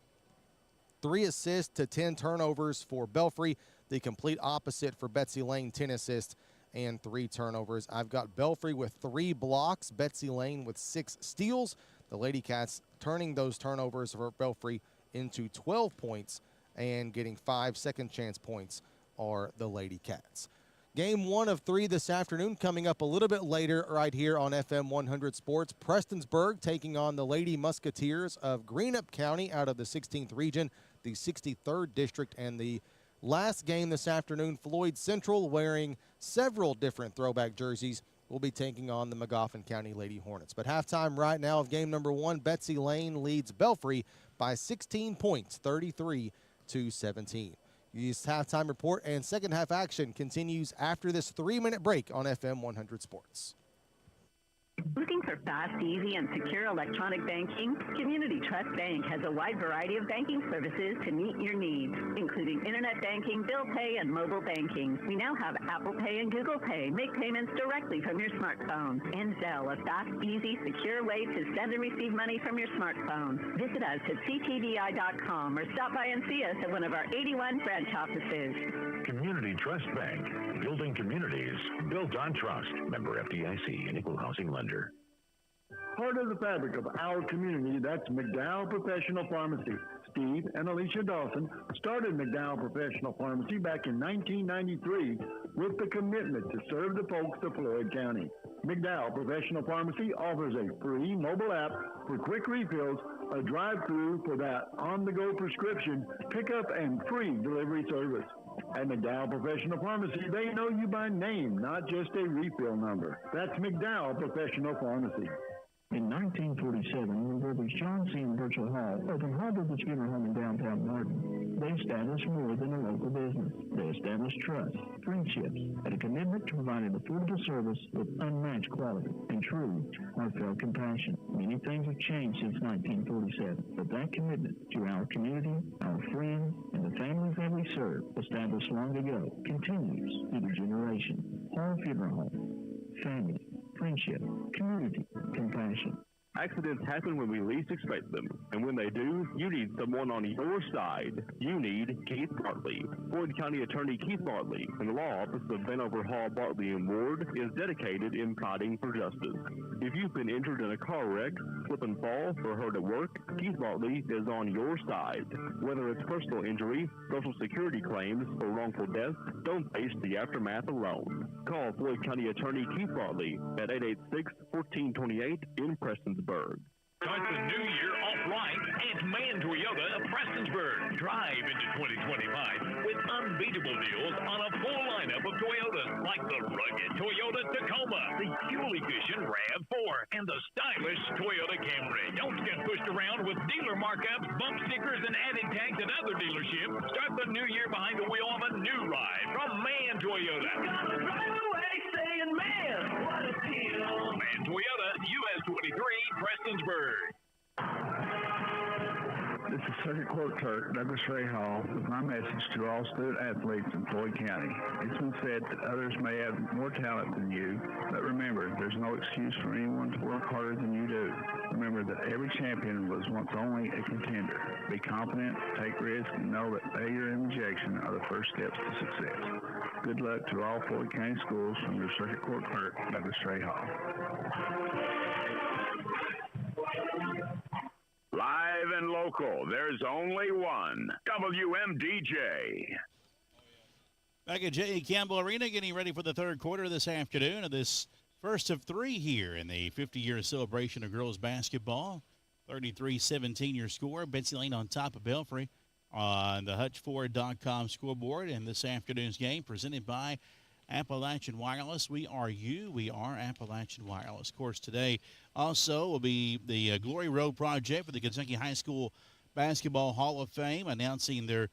3 assists to 10 turnovers for Belfry. The complete opposite for Betsy Layne, 10 assists and 3 turnovers. I've got Belfry with 3 blocks, Betsy Layne with 6 steals. The Lady Cats turning those turnovers for Belfry into 12 points and getting 5 second chance points are the Lady Cats. Game 1 of 3 this afternoon coming up a little bit later right here on FM 100 Sports. Prestonsburg taking on the Lady Musketeers of Greenup County out of the 16th region, the 63rd district, and the last game this afternoon, Floyd Central, wearing several different throwback jerseys, will be taking on the Magoffin County Lady Hornets. But halftime right now of game number 1, Betsy Layne leads Belfry by 16 points, 33-17. This halftime report and second half action continues after this 3-minute break on FM 100 Sports. Looking for fast, easy, and secure electronic banking? Community Trust Bank has a wide variety of banking services to meet your needs, including internet banking, bill pay, and mobile banking. We now have Apple Pay and Google Pay. Make payments directly from your smartphone. And Zelle, a fast, easy, secure way to send and receive money from your smartphone. Visit us at ctdi.com or stop by and see us at one of our 81 branch offices. Community Trust Bank, building communities built on trust. Member FDIC, an equal housing lender. Part of the fabric of our community, that's McDowell Professional Pharmacy. Steve and Alicia Dawson started McDowell Professional Pharmacy back in 1993 with the commitment to serve the folks of Floyd County. McDowell Professional Pharmacy offers a free mobile app for quick refills, a drive-through for that on-the-go prescription, pickup, and free delivery service. At McDowell Professional Pharmacy, they know you by name, not just a refill number. That's McDowell Professional Pharmacy. In 1947, when brothers John C. and Virgil Hall opened Harborville Funeral Home in downtown Martin, they established more than a local business. They established trust, friendships, and a commitment to providing affordable service with unmatched quality and true, heartfelt compassion. Many things have changed since 1947, but that commitment to our community, our friends, and the families that we serve, established long ago, continues through the generations. Hall Funeral Home, family, friendship, community, compassion. Accidents happen when we least expect them, and when they do, you need someone on your side. You need Keith Bartley. Floyd County Attorney Keith Bartley in the law office of Vanover Hall, Bartley and Ward is dedicated in fighting for justice. If you've been injured in a car wreck, slip and fall, or hurt at work, Keith Bartley is on your side. Whether it's personal injury, Social Security claims, or wrongful death, don't face the aftermath alone. Call Floyd County Attorney Keith Bartley at 886-1428 in Prestonsburg. Start the new year off right at Man Toyota of Prestonsburg. Drive into 2025 with unbeatable deals on a full lineup of Toyotas like the rugged Toyota Tacoma, the fuel-efficient RAV4, and the stylish Toyota Camry. Don't get pushed around with dealer markups, bump stickers, and added tags at other dealerships. Start the new year behind the wheel of a new ride from Man Toyota. Right away saying, man, what a deal. Man Toyota, US 23, Prestonsburg. This is Circuit Court Clerk Douglas Ray Hall with my message to all student athletes in Floyd County. It's been said that others may have more talent than you, but remember, there's no excuse for anyone to work harder than you do. Remember that every champion was once only a contender. Be confident, take risks, and know that failure and rejection are the first steps to success. Good luck to all Floyd County schools from your Circuit Court Clerk Douglas Ray Hall. Live and local, there's only one. WMDJ. Back at J.E. Campbell Arena, getting ready for the third quarter this afternoon of this first of 3 here in the 50-year celebration of girls basketball. 33-17 your score. Betsy Layne on top of Belfry on the HutchFord.com scoreboard. And this afternoon's game presented by Appalachian Wireless. We are you. We are Appalachian Wireless. Of course, today also will be the Glory Road project for the Kentucky High School Basketball Hall of Fame, announcing the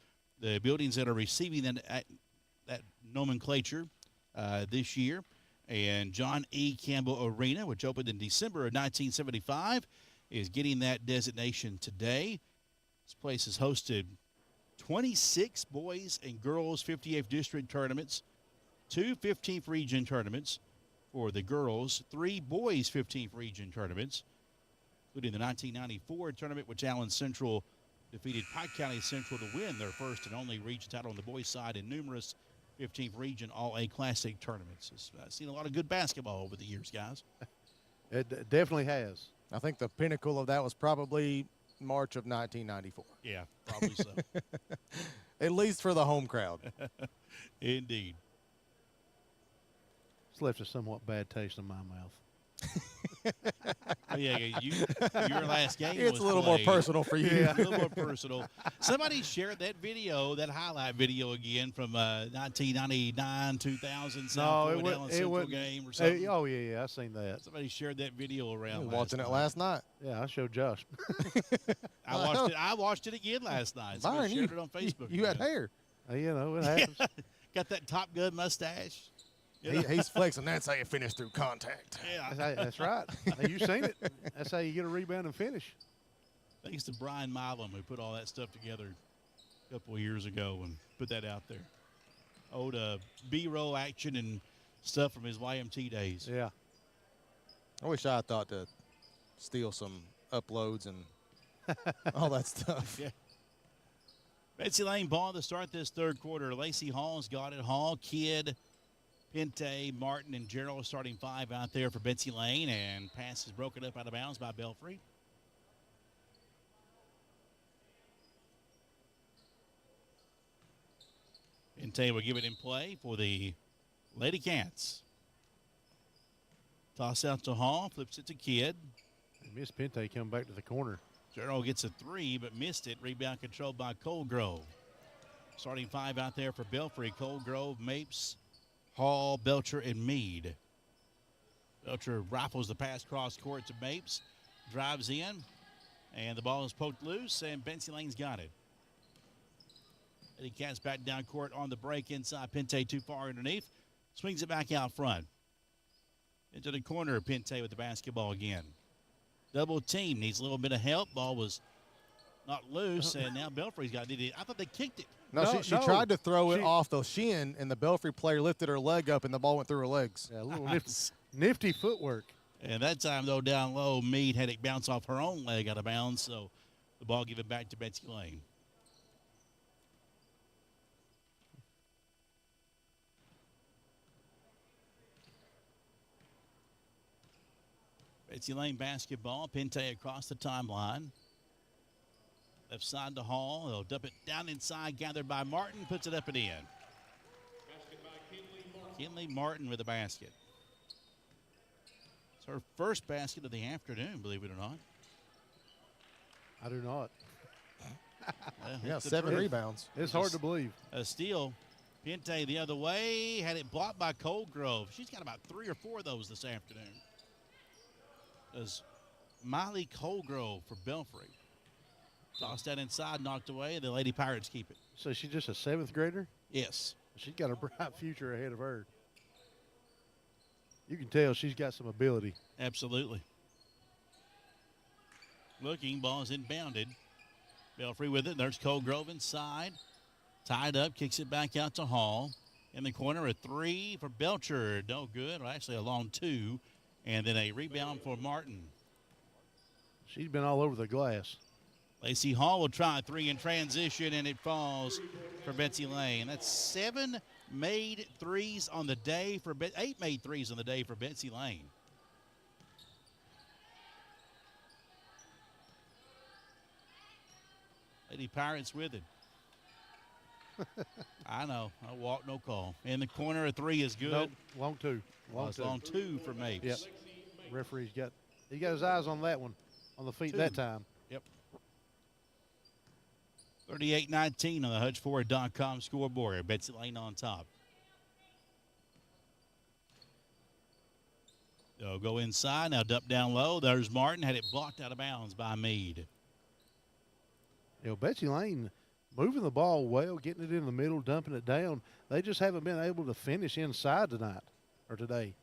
buildings that are receiving that nomenclature this year. And John E. Campbell Arena, which opened in December of 1975, is getting that designation today. This place has hosted 26 boys and girls 58th district tournaments, 2 15th region tournaments for the girls, 3 boys 15th region tournaments, including the 1994 tournament, which Allen Central defeated Pike County Central to win their first and only region title on the boys' side, in numerous 15th region All-A Classic tournaments. I've seen a lot of good basketball over the years, guys. It definitely has. I think the pinnacle of that was probably March of 1994. Yeah, probably so. At least for the home crowd. Indeed. It's left a somewhat bad taste in my mouth. Oh, yeah, your last game It's was a little played. more personal for you. Yeah, a little more personal. Somebody shared that video, that highlight video again from 1999, 2000 South Florida Allen Central game or something. Oh, yeah, I seen that. Somebody shared that video around. Watching it last night. Yeah, I showed Josh. I watched it again last night. Somebody shared it on Facebook. You had hair. You know, it happens. Got that Top Gun mustache. He's flexing. That's how you finish through contact. Yeah, that's right. You seen it. That's how you get a rebound and finish. Thanks to Brian Milam, who put all that stuff together a couple of years ago and put that out there. Old B-roll action and stuff from his YMT days. Yeah. I wish I thought to steal some uploads and all that stuff. Yeah. Betsy Layne ball to start this third quarter. Lacey Hall's got it. Hall, Kidd, Pente, Martin, and Gerald starting 5 out there for Betsy Layne, and pass is broken up out of bounds by Belfry. Pente will give it in play for the Lady Cats. Toss out to Hall, flips it to Kidd. Miss Pente coming back to the corner. Gerald gets a 3, but missed it. Rebound controlled by Colegrove. Starting 5 out there for Belfry. Colegrove, Mapes, Hall, Belcher, and Meade. Belcher rifles the pass cross court to Mapes, drives in, and the ball is poked loose, and Betsy Layne's got it. Eddie Cats back down court on the break inside. Pente too far underneath. Swings it back out front. Into the corner, Pente with the basketball again. Double team, needs a little bit of help. Ball was not loose, and now Belfry's got it. I thought they kicked it. No, she tried to throw it off the shin, and the Belfry player lifted her leg up, and the ball went through her legs. Yeah, a little nifty footwork. And that time, though, down low, Meade had it bounce off her own leg out of bounds, so the ball given back to Betsy Layne. Betsy Layne basketball. Pente across the timeline. Left side to Hall. They'll dump it down inside. Gathered by Martin. Puts it up and in. Kinley Martin with a basket. It's her first basket of the afternoon, believe it or not. I do not. Yeah, 7 rebounds. It's hard to believe. A steal. Pente the other way. Had it blocked by Colegrove. She's got about 3 or 4 of those this afternoon. As Miley Colegrove for Belfry. Tossed that inside, knocked away. The Lady Pirates keep it. So she's just a 7th grader? Yes. She's got a bright future ahead of her. You can tell she's got some ability. Absolutely. Looking, ball is inbounded. Belfry with it. There's Colegrove inside. Tied up, kicks it back out to Hall. In the corner, a 3 for Belcher. No good. Well, actually, a long 2. And then a rebound for Martin. She's been all over the glass. Lacey Hall will try a 3 in transition, and it falls for Betsy Layne. That's 7 made threes on the day for 8 made threes on the day for Betsy Layne. Lady Pirates with it. I know. I walk, no call. In the corner, a 3 is good. Nope, long 2. Long 2 for Mapes. Yep. Referee's got his eyes on that one, on the feet 2. that time. Yep. 38-19 on the HutchFord.com scoreboard. Betsy Layne on top. They'll go inside. Now dump down low. There's Martin. Had it blocked out of bounds by Meade. You know, Betsy Layne moving the ball well, getting it in the middle, dumping it down. They just haven't been able to finish inside tonight or today.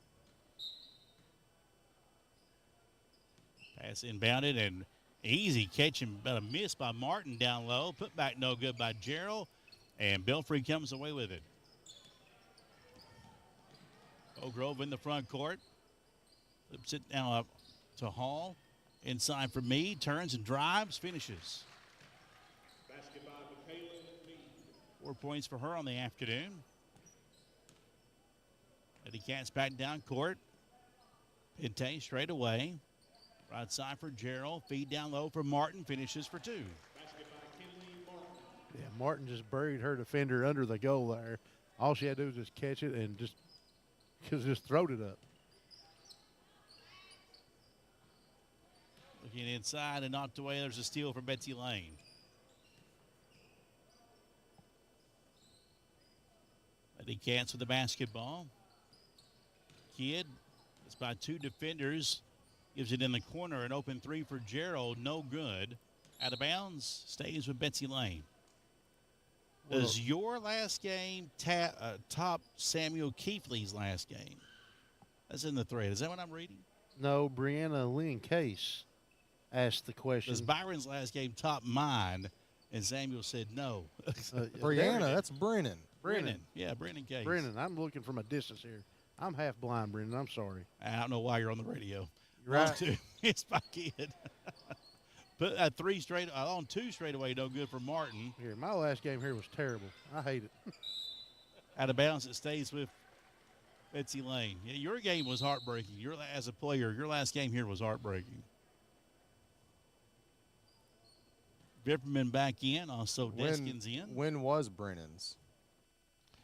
Pass inbounded and easy catch and about a miss by Martin down low. Put back no good by Gerald. And Belfry comes away with it. Oak Grove in the front court. Flips it now up to Hall. Inside for Meade. Turns and drives. Finishes. 4 points for her on the afternoon. Eddie Katz back down court. Pinte straight away. Right side for Gerald. Feed down low for Martin. Finishes for 2. Yeah, Martin just buried her defender under the goal there. All she had to do was just catch it and just throwed it up. Looking inside and knocked away. There's a steal for Betsy Layne. Eddie Katz with the basketball. Kidd is by 2 defenders. Gives it in the corner. An open 3 for Gerald. No good. Out of bounds. Stays with Betsy Layne. Does your last game top Samuel Keefley's last game? That's in the thread. Is that what I'm reading? No, Brianna Lynn Case asked the question. Does Byron's last game top mine? And Samuel said no. Brianna, that's Brennan. Brennan. Yeah, Brennan Case. Brennan, I'm looking from a distance here. I'm half blind, Brennan. I'm sorry. I don't know why you're on the radio. You're right. It's my kid. But 3 straight, on 2 straight away, no good for Martin. Here, my last game here was terrible. I hate it. Out of bounds, it stays with Betsy Layne. Yeah, your game was heartbreaking. As a player, your last game here was heartbreaking. Vipperman back in, also Deskins in. When was Brennan's?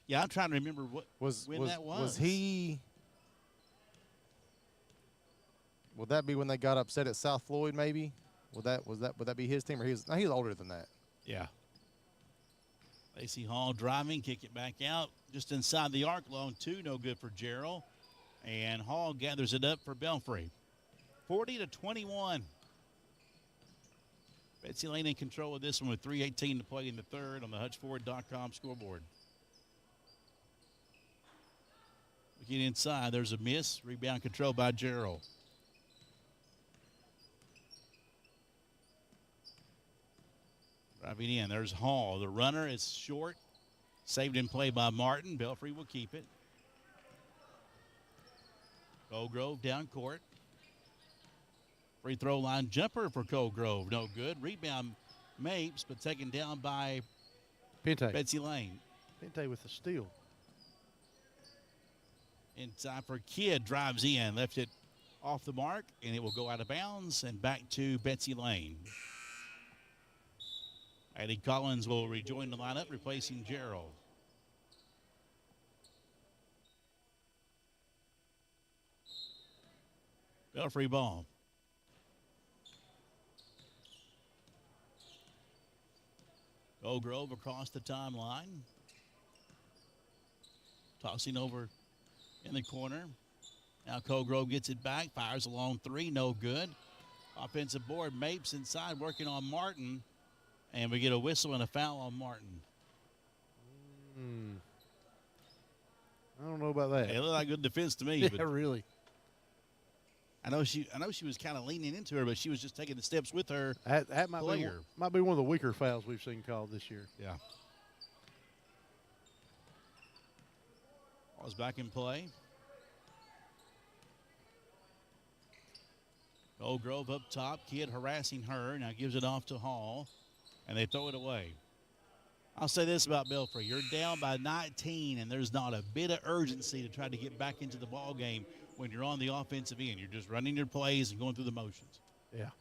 Yeah, I'm trying to remember when that was. Was he? Would that be when they got upset at South Floyd? Maybe. Would that be his team, or he was older than that? Yeah. Lacey Hall driving, kick it back out, just inside the arc. Lone 2, no good for Gerald, and Hall gathers it up for Belfry. 40-21. Betsy Layne in control of this one with 3:18 to play in the third on the HutchFord.com scoreboard. Looking inside, there's a miss. Rebound control by Gerald. Driving in, there's Hall. The runner is short. Saved in play by Martin. Belfry will keep it. Colgrove down court. Free throw line jumper for Colgrove. No good. Rebound Mapes, but taken down by Pinte. Betsy Layne. Pinte with the steal. Inside for Kidd. Drives in. Left it off the mark, and it will go out of bounds and back to Betsy Layne. Eddie Collins will rejoin the lineup, replacing Gerald. Belfry ball. Grove across the timeline. Tossing over in the corner. Now Colgrove gets it back, fires a long 3, no good. Offensive board, Mapes inside working on Martin. And we get a whistle and a foul on Martin. I don't know about that. It looked like good defense to me. Yeah, but really. I know she was kind of leaning into her, but she was just taking the steps with her. That might be one of the weaker fouls we've seen called this year. Yeah. Ball's back in play. Old Grove up top. Kidd harassing her. Now gives it off to Hall. And they throw it away. I'll say this about Belfry. You're down by 19, and there's not a bit of urgency to try to get back into the ball game when you're on the offensive end. You're just running your plays and going through the motions. Yeah.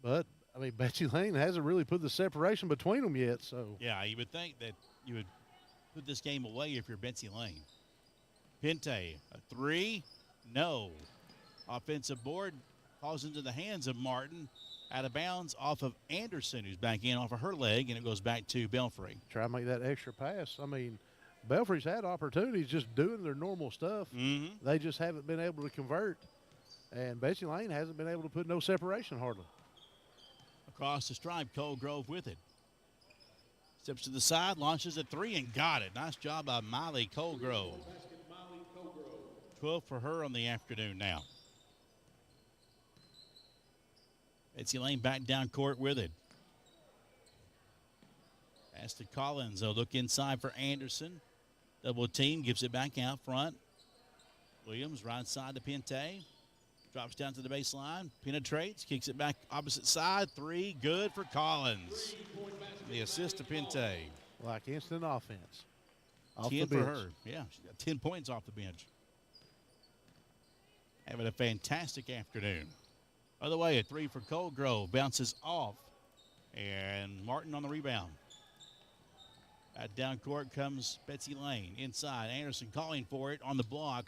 But, I mean, Betsy Layne hasn't really put the separation between them yet, so. Yeah, you would think that you would put this game away if you're Betsy Layne. Pinte, a 3, no. Offensive board falls into the hands of Martin. Out of bounds off of Anderson, who's back in off of her leg, and it goes back to Belfry. Try to make that extra pass. I mean, Belfry's had opportunities just doing their normal stuff. Mm-hmm. They just haven't been able to convert. And Betsy Layne hasn't been able to put no separation hardly. Across the stripe, Colgrove with it. Steps to the side, launches a 3 and got it. Nice job by Miley Colgrove. 12 for her on the afternoon now. Betsy Layne back down court with it. Pass to Collins. They'll look inside for Anderson. Double team, gives it back out front. Williams right side to Pente. Drops down to the baseline, penetrates, kicks it back opposite side. 3, good for Collins. The assist to Pente. Like instant offense. Off 10 the for bench. her. Yeah, she got 10 points off the bench. Having a fantastic afternoon. By the way, a 3 for Coldgrove. Bounces off. And Martin on the rebound. Back down court comes Betsy Layne. Inside, Anderson calling for it on the block.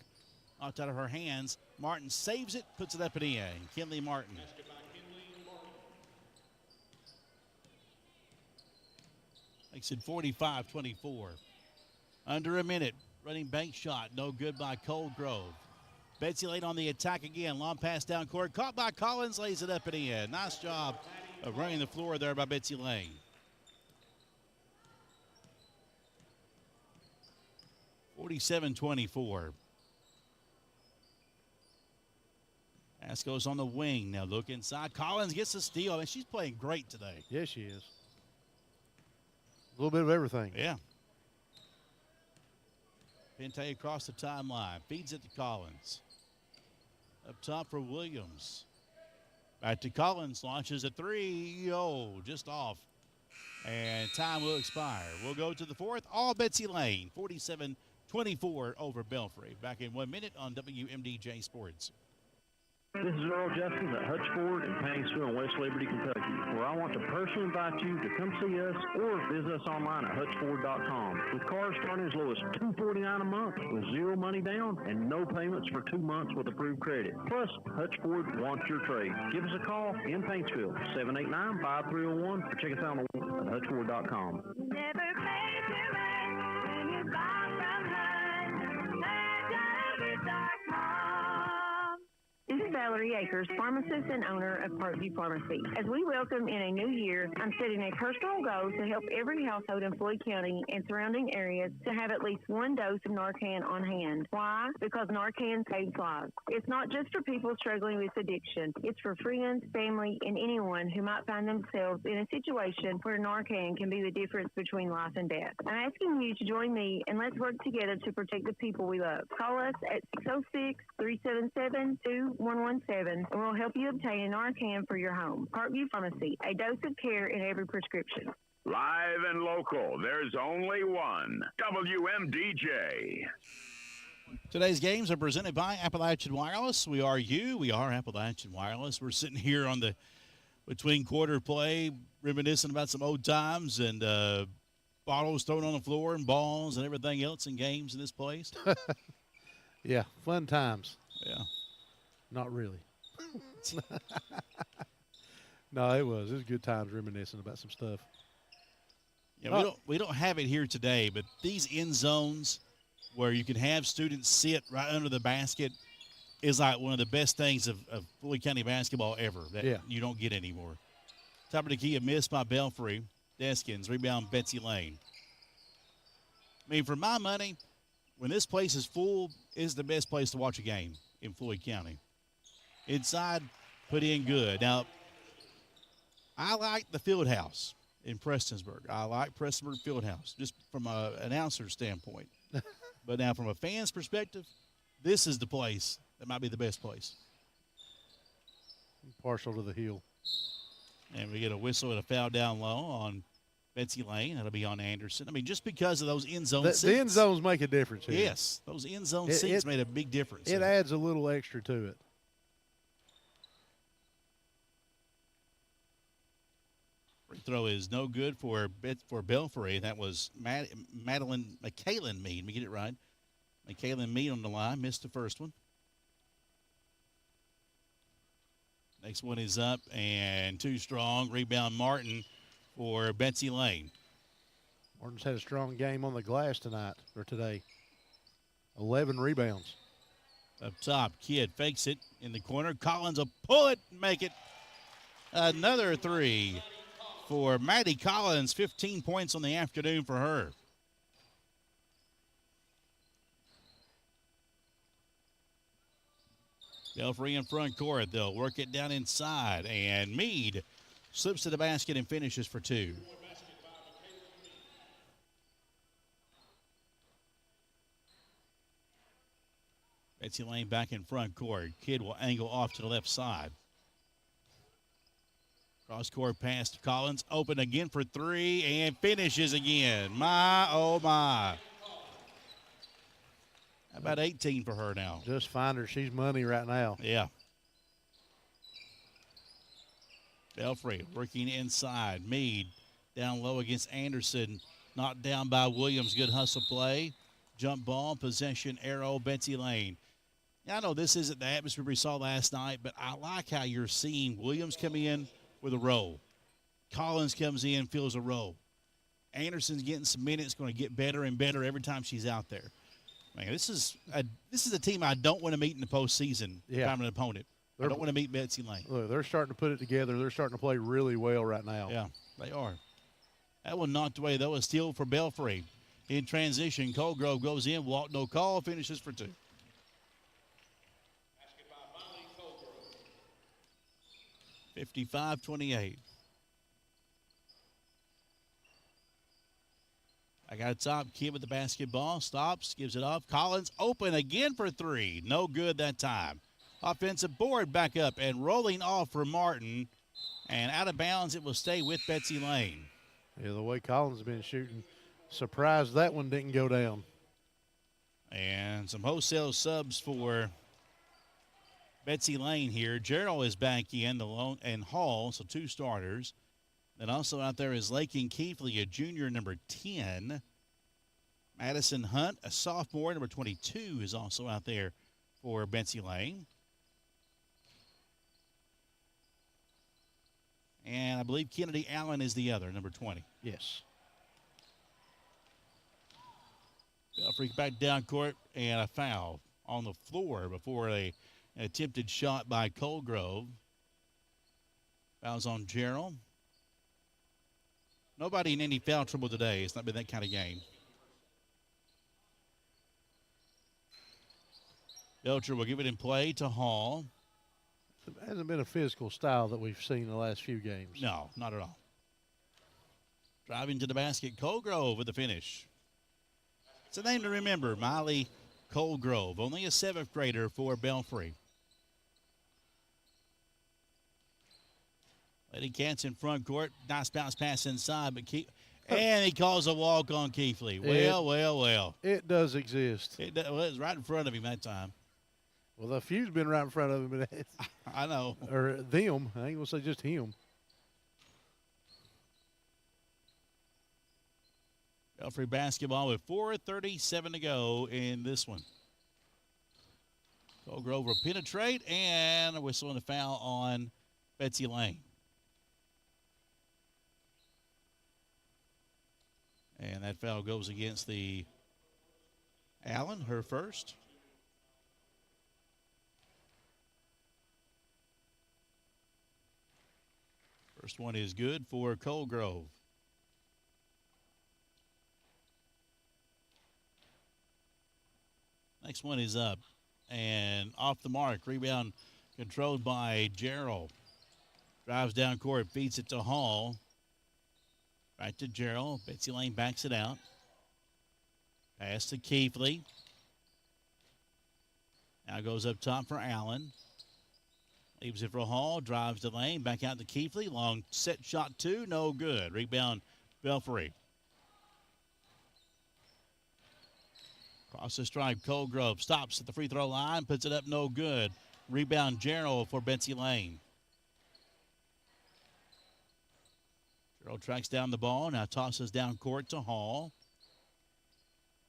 Knocked out of her hands. Martin saves it, puts it up and in. Kinley Martin. Makes it 45-24. Under a minute. Running bank shot. No good by Coldgrove. Betsy Layne on the attack again. Long pass down court. Caught by Collins. Lays it up and in. Nice job of running the floor there by Betsy Layne. (47-24). Pass goes on the wing. Now look inside. Collins gets the steal. I mean, she's playing great today. Yes, she is. A little bit of everything. Yeah. Pente across the timeline. Feeds it to Collins. Up top for Williams. Back to Collins. Launches a 3. Oh, just off. And time will expire. We'll go to the fourth. All Betsy Layne. 47-24 over Belfry. Back in 1 minute on WMDJ Sports. This is Earl Justice at Hutchford in Paintsville, West Liberty, Kentucky, where I want to personally invite you to come see us or visit us online at hutchford.com. With cars starting as low as $249 a month with zero money down and no payments for 2 months with approved credit. Plus, Hutchford wants your trade. Give us a call in Paintsville, 789-5301, or check us out on the web at hutchford.com. Never pay too much when you buy from Hutch. This is Valerie Akers, pharmacist and owner of Parkview Pharmacy. As we welcome in a new year, I'm setting a personal goal to help every household in Floyd County and surrounding areas to have at least 1 dose of Narcan on hand. Why? Because Narcan saves lives. It's not just for people struggling with addiction. It's for friends, family, and anyone who might find themselves in a situation where Narcan can be the difference between life and death. I'm asking you to join me and let's work together to protect the people we love. Call us at 606-377-2117 and we'll help you obtain a Narcan for your home. Parkview Pharmacy, a dose of care in every prescription. Live and local, there's only one. WMDJ. Today's games are presented by Appalachian Wireless. We are you. We are Appalachian Wireless. We're sitting here on the between quarter play, reminiscing about some old times and bottles thrown on the floor and balls and everything else in games in this place. Yeah, fun times. Yeah. Not really. No, it was. It was good times reminiscing about some stuff. Yeah, we don't have it here today, but these end zones where you can have students sit right under the basket is like one of the best things of Floyd County basketball ever that you don't get anymore. Top of the key, a miss by Belfry. Deskins, rebound Betsy Layne. I mean, for my money, when this place is full, it's the best place to watch a game in Floyd County. Inside, put in good. Now, I like the field house in Prestonsburg. I like Prestonsburg Field House, just from an announcer standpoint. But now, from a fan's perspective, this is the place that might be the best place. Partial to the heel. And we get a whistle and a foul down low on Betsy Layne. That'll be on Anderson. I mean, just because of those end zone seats. The end zones make a difference here. Yes, those end zone seats made a big difference. It adds a little extra to it. Free throw is no good for Belfry. That was McKaylin Mead. Let me get it right. McKaylin Mead on the line. Missed the first one. Next one is up and too strong. Rebound Martin for Betsy Layne. Martin's had a strong game on the glass today. 11 rebounds. Up top, Kidd fakes it in the corner. Collins will pull it and make it. Another 3 for Maddie Collins. 15 points on the afternoon for her. Belfry in front court. They'll work it down inside. And Meade slips to the basket and finishes for 2. Betsy Layne back in front court. Kidd will angle off to the left side. Cross-court pass to Collins. Open again for 3 and finishes again. My, oh, my. About 18 for her now. Just find her. She's money right now. Yeah. Belfry working inside. Meade down low against Anderson. Knocked down by Williams. Good hustle play. Jump ball, possession, arrow, Betsy Layne. Now, I know this isn't the atmosphere we saw last night, but I like how you're seeing Williams come in with a roll. Collins comes in, feels a roll. Anderson's getting some minutes, going to get better and better every time she's out there. Man, this is a team I don't want to meet in the postseason if I'm an opponent. I don't want to meet Betsy Layne. Look, they're starting to put it together. They're starting to play really well right now. Yeah, they are. That one knocked away, though. A steal for Belfry. In transition, Colgrove goes in, walk, no call, finishes for 2. 55-28. I got top. Kidd with the basketball. Stops. Gives it off. Collins open again for 3. No good that time. Offensive board back up and rolling off for Martin. And out of bounds, it will stay with Betsy Layne. Yeah, the way Collins has been shooting. Surprised that one didn't go down. And some wholesale subs for Betsy Layne here. Gerald is back in, and Hall, so 2 starters. Then also out there is Lakin Keefley, a junior, number 10. Madison Hunt, a sophomore, number 22, is also out there for Betsy Layne. And I believe Kennedy Allen is the other, number 20. Yes. Belfry back down court, and a foul on the floor before an attempted shot by Colgrove. Fouls on Gerald. Nobody in any foul trouble today. It's not been that kind of game. Belcher will give it in play to Hall. It hasn't been a physical style that we've seen in the last few games. No, not at all. Driving to the basket, Colgrove with the finish. It's a name to remember, Miley Colgrove, only a 7th grader for Belfry. Lady Cats in front court, nice bounce pass inside, but and he calls a walk on Keefley. Well. It does exist. It was right in front of him that time. Well, the few's been right in front of him. But I know. Or them. I ain't going to say just him. Belfry basketball with 4:37 to go in this one. Colgrove will penetrate, and a whistle and a foul on Betsy Layne. And that foul goes against the Allen, her first. First one is good for Colgrove. Next one is up and off the mark. Rebound controlled by Gerald. Drives down court, feeds it to Hall. Right to Gerald. Betsy Layne backs it out. Pass to Keefley. Now goes up top for Allen. Leaves it for Hall. Drives to Layne. Back out to Keefley. Long set shot 2. No good. Rebound Belfry. Across the stripe, Colgrove stops at the free throw line. Puts it up. No good. Rebound Gerald for Betsy Layne. Gerald tracks down the ball. Now tosses down court to Hall.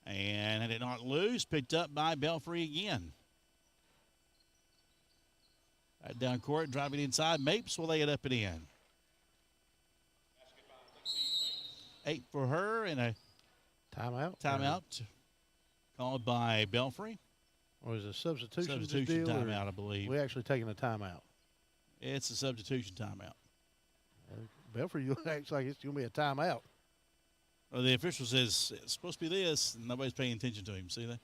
And had it not loose. Picked up by Belfry again. Right down court, driving inside. Mapes will lay it up and in. 8 for her and a timeout. Timeout called by Belfry. Or is it a substitution Substitution deal, timeout, I believe. We actually taking a timeout. It's a substitution timeout. Belfry acts like it's going to be a timeout. Well, the official says it's supposed to be this, and nobody's paying attention to him. See that?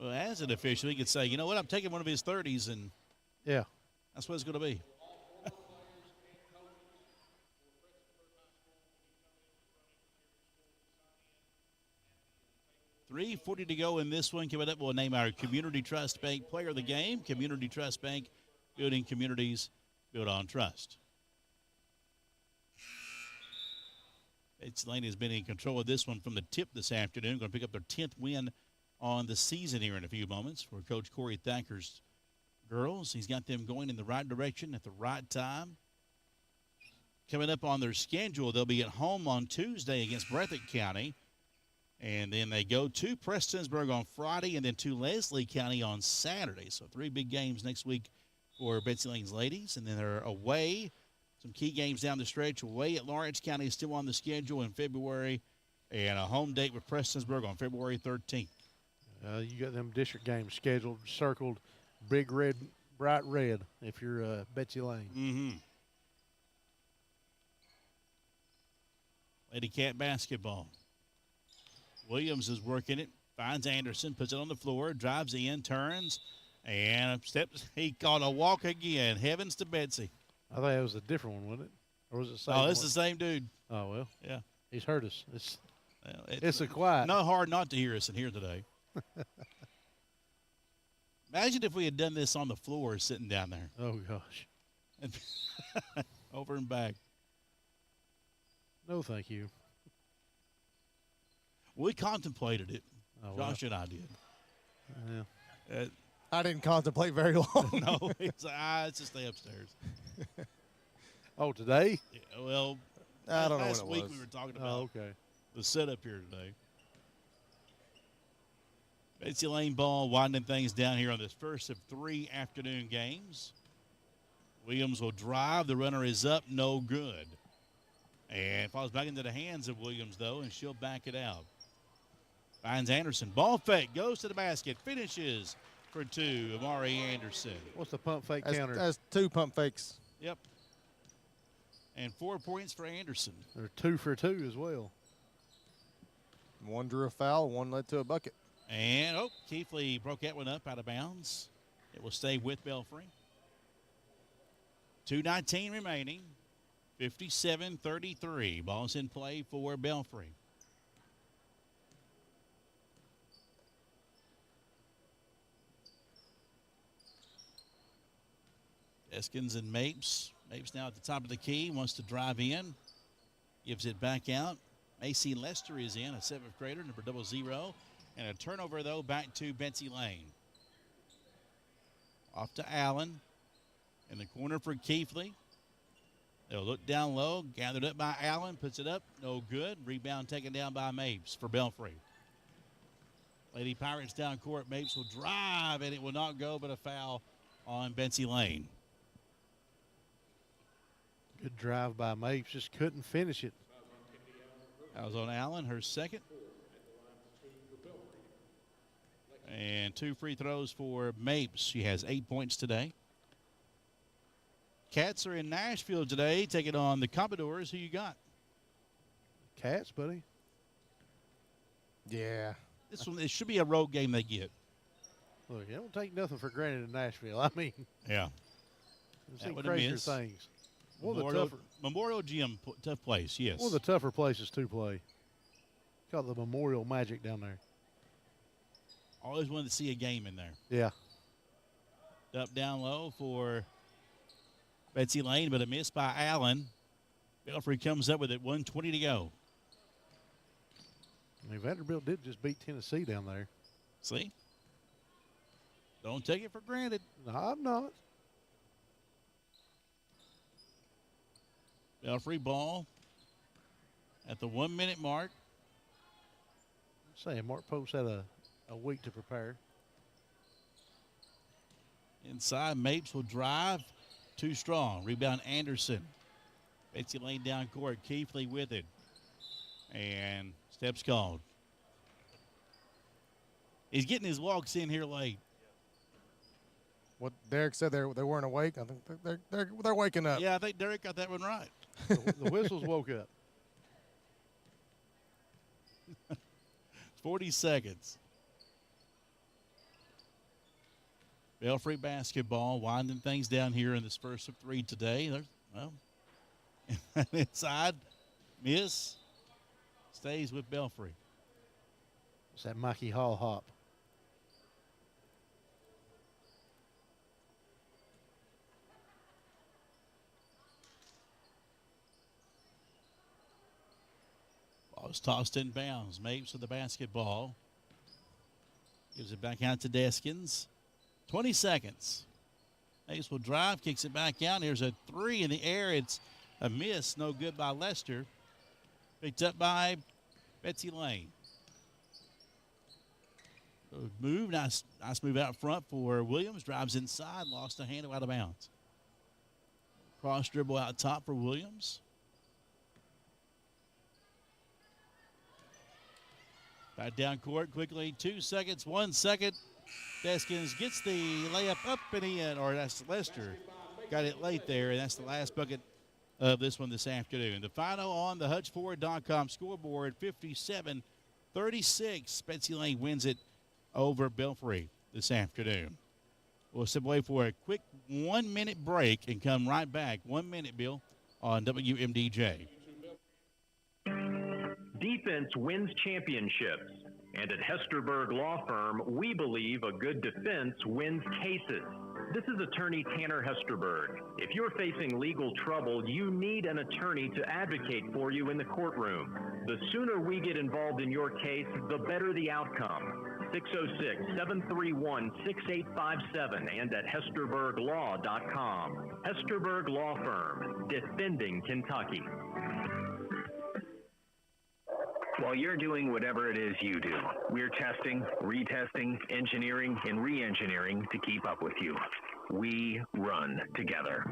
Well, as an official, he could say, you know what, I'm taking one of his 30s, and Yeah. that's what it's going to be. 3:40 to go in this one. Coming up, we'll name our Community Trust Bank Player of the Game. Community Trust Bank, building communities built on trust. Betsy Layne has been in control of this one from the tip this afternoon. Going to pick up their 10th win on the season here in a few moments for Coach Corey Thacker's girls. He's got them going in the right direction at the right time. Coming up on their schedule, they'll be at home on Tuesday against Breathitt County. And then they go to Prestonsburg on Friday and then to Leslie County on Saturday. So 3 big games next week for Betsy Layne's ladies. And then they're away. Some key games down the stretch. Away at Lawrence County is still on the schedule in February. And a home date with Prestonsburg on February 13th. You got them district games scheduled, circled, big red, bright red if you're Betsy Layne. Mm-hmm. Lady Cat basketball. Williams is working it, finds Anderson, puts it on the floor, drives in, turns, and steps. He caught a walk again. Heavens to Betsy. I think it was a different one, wasn't it? Or was it the same Oh, it's one? the same dude. Oh, well. Yeah. He's heard us. It's a quiet. Not hard not to hear us in here today. Imagine if we had done this on the floor sitting down there. Oh, gosh. And over and back. No, thank you. We contemplated it. Oh, Josh and I did. Yeah. I didn't contemplate very long. No, it's like, let's just stay upstairs. Oh, today? Yeah, well, I don't know last what it week was. we were talking about okay. the setup here today. Betsy Layne ball winding things down here on this first of 3 afternoon games. Williams will drive. The runner is up. No good. And falls back into the hands of Williams, though, and she'll back it out. Finds Anderson. Ball fake. Goes to the basket. Finishes for 2. Amari Anderson. What's the pump fake counter? That's 2 pump fakes. Yep. And 4 points for Anderson. They're 2 for 2 as well. 1 drew a foul. 1 led to a bucket. And, Keithley broke that one up out of bounds. It will stay with Belfry. 2:19 remaining. 57-33. Ball's in play for Belfry. Eskins and Mapes. Mapes now at the top of the key. Wants to drive in. Gives it back out. Macy Lester is in, a 7th grader, number 00. And a turnover, though, back to Betsy Layne. Off to Allen. In the corner for Keithley. They'll look down low. Gathered up by Allen. Puts it up. No good. Rebound taken down by Mapes for Belfry. Lady Pirates down court. Mapes will drive, and it will not go, but a foul on Betsy Layne. Good drive by Mapes. Just couldn't finish it. That was on Allen, her second. And 2 free throws for Mapes. She has 8 points today. Cats are in Nashville today, taking on the Commodores. Who you got? Cats, buddy. Yeah. This one, it should be a road game they get. Look, you don't take nothing for granted in Nashville. I mean, yeah. I've seen crazier things. Memorial Gym, tough place, yes. One of the tougher places to play. Call it the Memorial Magic down there. Always wanted to see a game in there. Yeah. Up down low for Betsy Layne, but a miss by Allen. Belfry comes up with it, 1:20 to go. I mean, Vanderbilt did just beat Tennessee down there. See? Don't take it for granted. No, I'm not. Belfry ball at the 1-minute mark. I'm saying Mark Post had a week to prepare. Inside, Mapes will drive. Too strong. Rebound Anderson. Betsy Layne down court. Keithley with it. And steps called. He's getting his walks in here late. What Derek said, they weren't awake. I think they're waking up. Yeah, I think Derek got that one right. The whistles woke up. 40 seconds. Belfry basketball winding things down here in this first of three today. Inside, miss, stays with Belfry. It's that Mikey Hall hop. Ball is tossed in bounds. Mapes with the basketball. Gives it back out to Deskins. 20 seconds. Mapes will drive, kicks it back out. Here's a three in the air. It's a miss. No good by Lester. Picked up by Betsy Layne. Move, nice move out front for Williams. Drives inside, lost a handle out of bounds. Cross dribble out top for Williams. Back down court quickly. 2 seconds, 1 second. Deskins gets the layup up and in, or that's Lester. Got it late there, and that's the last bucket of this one this afternoon. The final on the HutchFord.com scoreboard, 57-36. Betsy Layne wins it over Belfry this afternoon. We'll step away for a quick 1 minute break and come right back. 1 minute, Bill, on WMDJ. Defense wins championships. And at Hesterberg Law Firm, we believe a good defense wins cases. This is attorney Tanner Hesterberg. If you're facing legal trouble, you need an attorney to advocate for you in the courtroom. The sooner we get involved in your case, the better the outcome. 606-731-6857 and at HesterbergLaw.com. Hesterberg Law Firm, defending Kentucky. While you're doing whatever it is you do, we're testing, retesting, engineering, and re-engineering to keep up with you. We run together.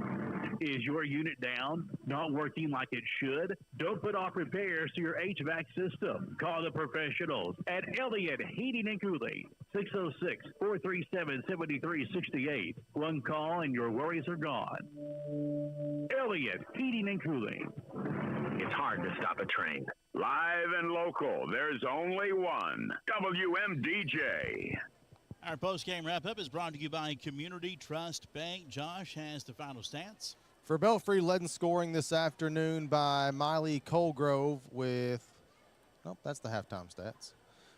Is your unit down? Not working like it should? Don't put off repairs to your HVAC system. Call the professionals at Elliott Heating and Cooling. 606-437-7368. One call and your worries are gone. Elliott Heating and Cooling. It's hard to stop a train. Live and local, there's only one. WMDJ. Our post-game wrap-up is brought to you by Community Trust Bank. Josh has the final stats. For Belfry, led in scoring this afternoon by Miley Colgrove with, that's the halftime stats.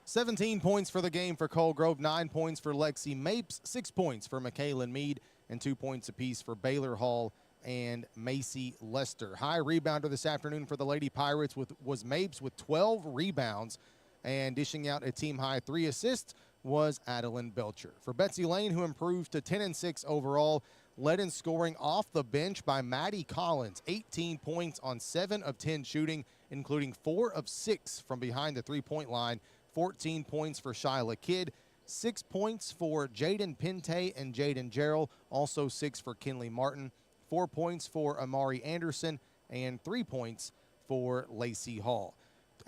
17 points for the game for Colgrove, 9 points for Lexi Mapes, 6 points for Michaela Mead, and 2 points apiece for Baylor Hall and Macy Lester. High rebounder this afternoon for the Lady Pirates was Mapes with 12 rebounds, and dishing out a team-high 3 assists was Adeline Belcher. For Betsy Layne, who improved to 10-6 overall, led in scoring off the bench by Maddie Collins, 18 points on 7 of 10 shooting, including 4 of 6 from behind the three-point line, 14 points for Shyla Kidd, 6 points for Jaden Pinte and Jaden Gerald, also 6 for Kinley Martin, 4 points for Amari Anderson, and 3 points for Lacey Hall.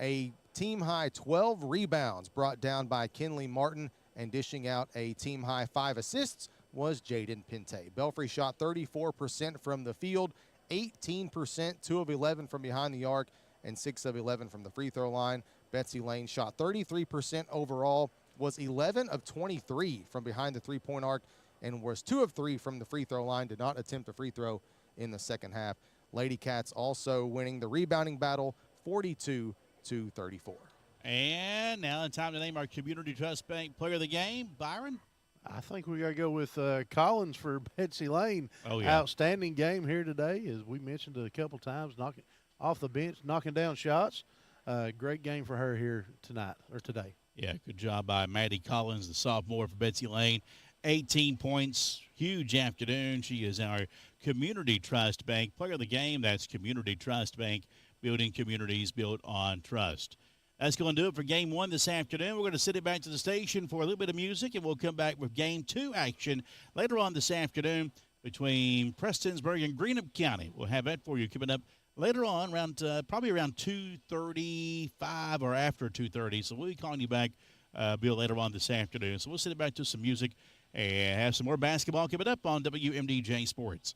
A team-high 12 rebounds brought down by Kinley Martin, and dishing out a team-high 5 assists was Jaden Pinte. Belfry shot 34% from the field, 18%, 2 of 11 from behind the arc, and 6 of 11 from the free throw line. Betsy Layne shot 33% overall, was 11 of 23 from behind the three-point arc, and was 2 of 3 from the free throw line, did not attempt a free throw in the second half. Lady Cats also winning the rebounding battle 42-34. And now it's time to name our Community Trust Bank Player of the Game. Byron? I think we got to go with Collins for Betsy Layne. Oh, yeah. Outstanding game here today, as we mentioned it a couple times, knocking off the bench, knocking down shots. Great game for her here tonight or today. Yeah, good job by Maddie Collins, the sophomore for Betsy Layne. 18 points, huge afternoon. She is our Community Trust Bank Player of the Game. That's Community Trust Bank, building communities built on trust. That's going to do it for Game 1 this afternoon. We're going to send it back to the station for a little bit of music, and we'll come back with Game 2 action later on this afternoon between Prestonsburg and Greenup County. We'll have that for you coming up later on, probably around 2:35 or after 2:30. So we'll be calling you back, Bill, later on this afternoon. So we'll send it back to some music and have some more basketball coming up on WMDJ Sports.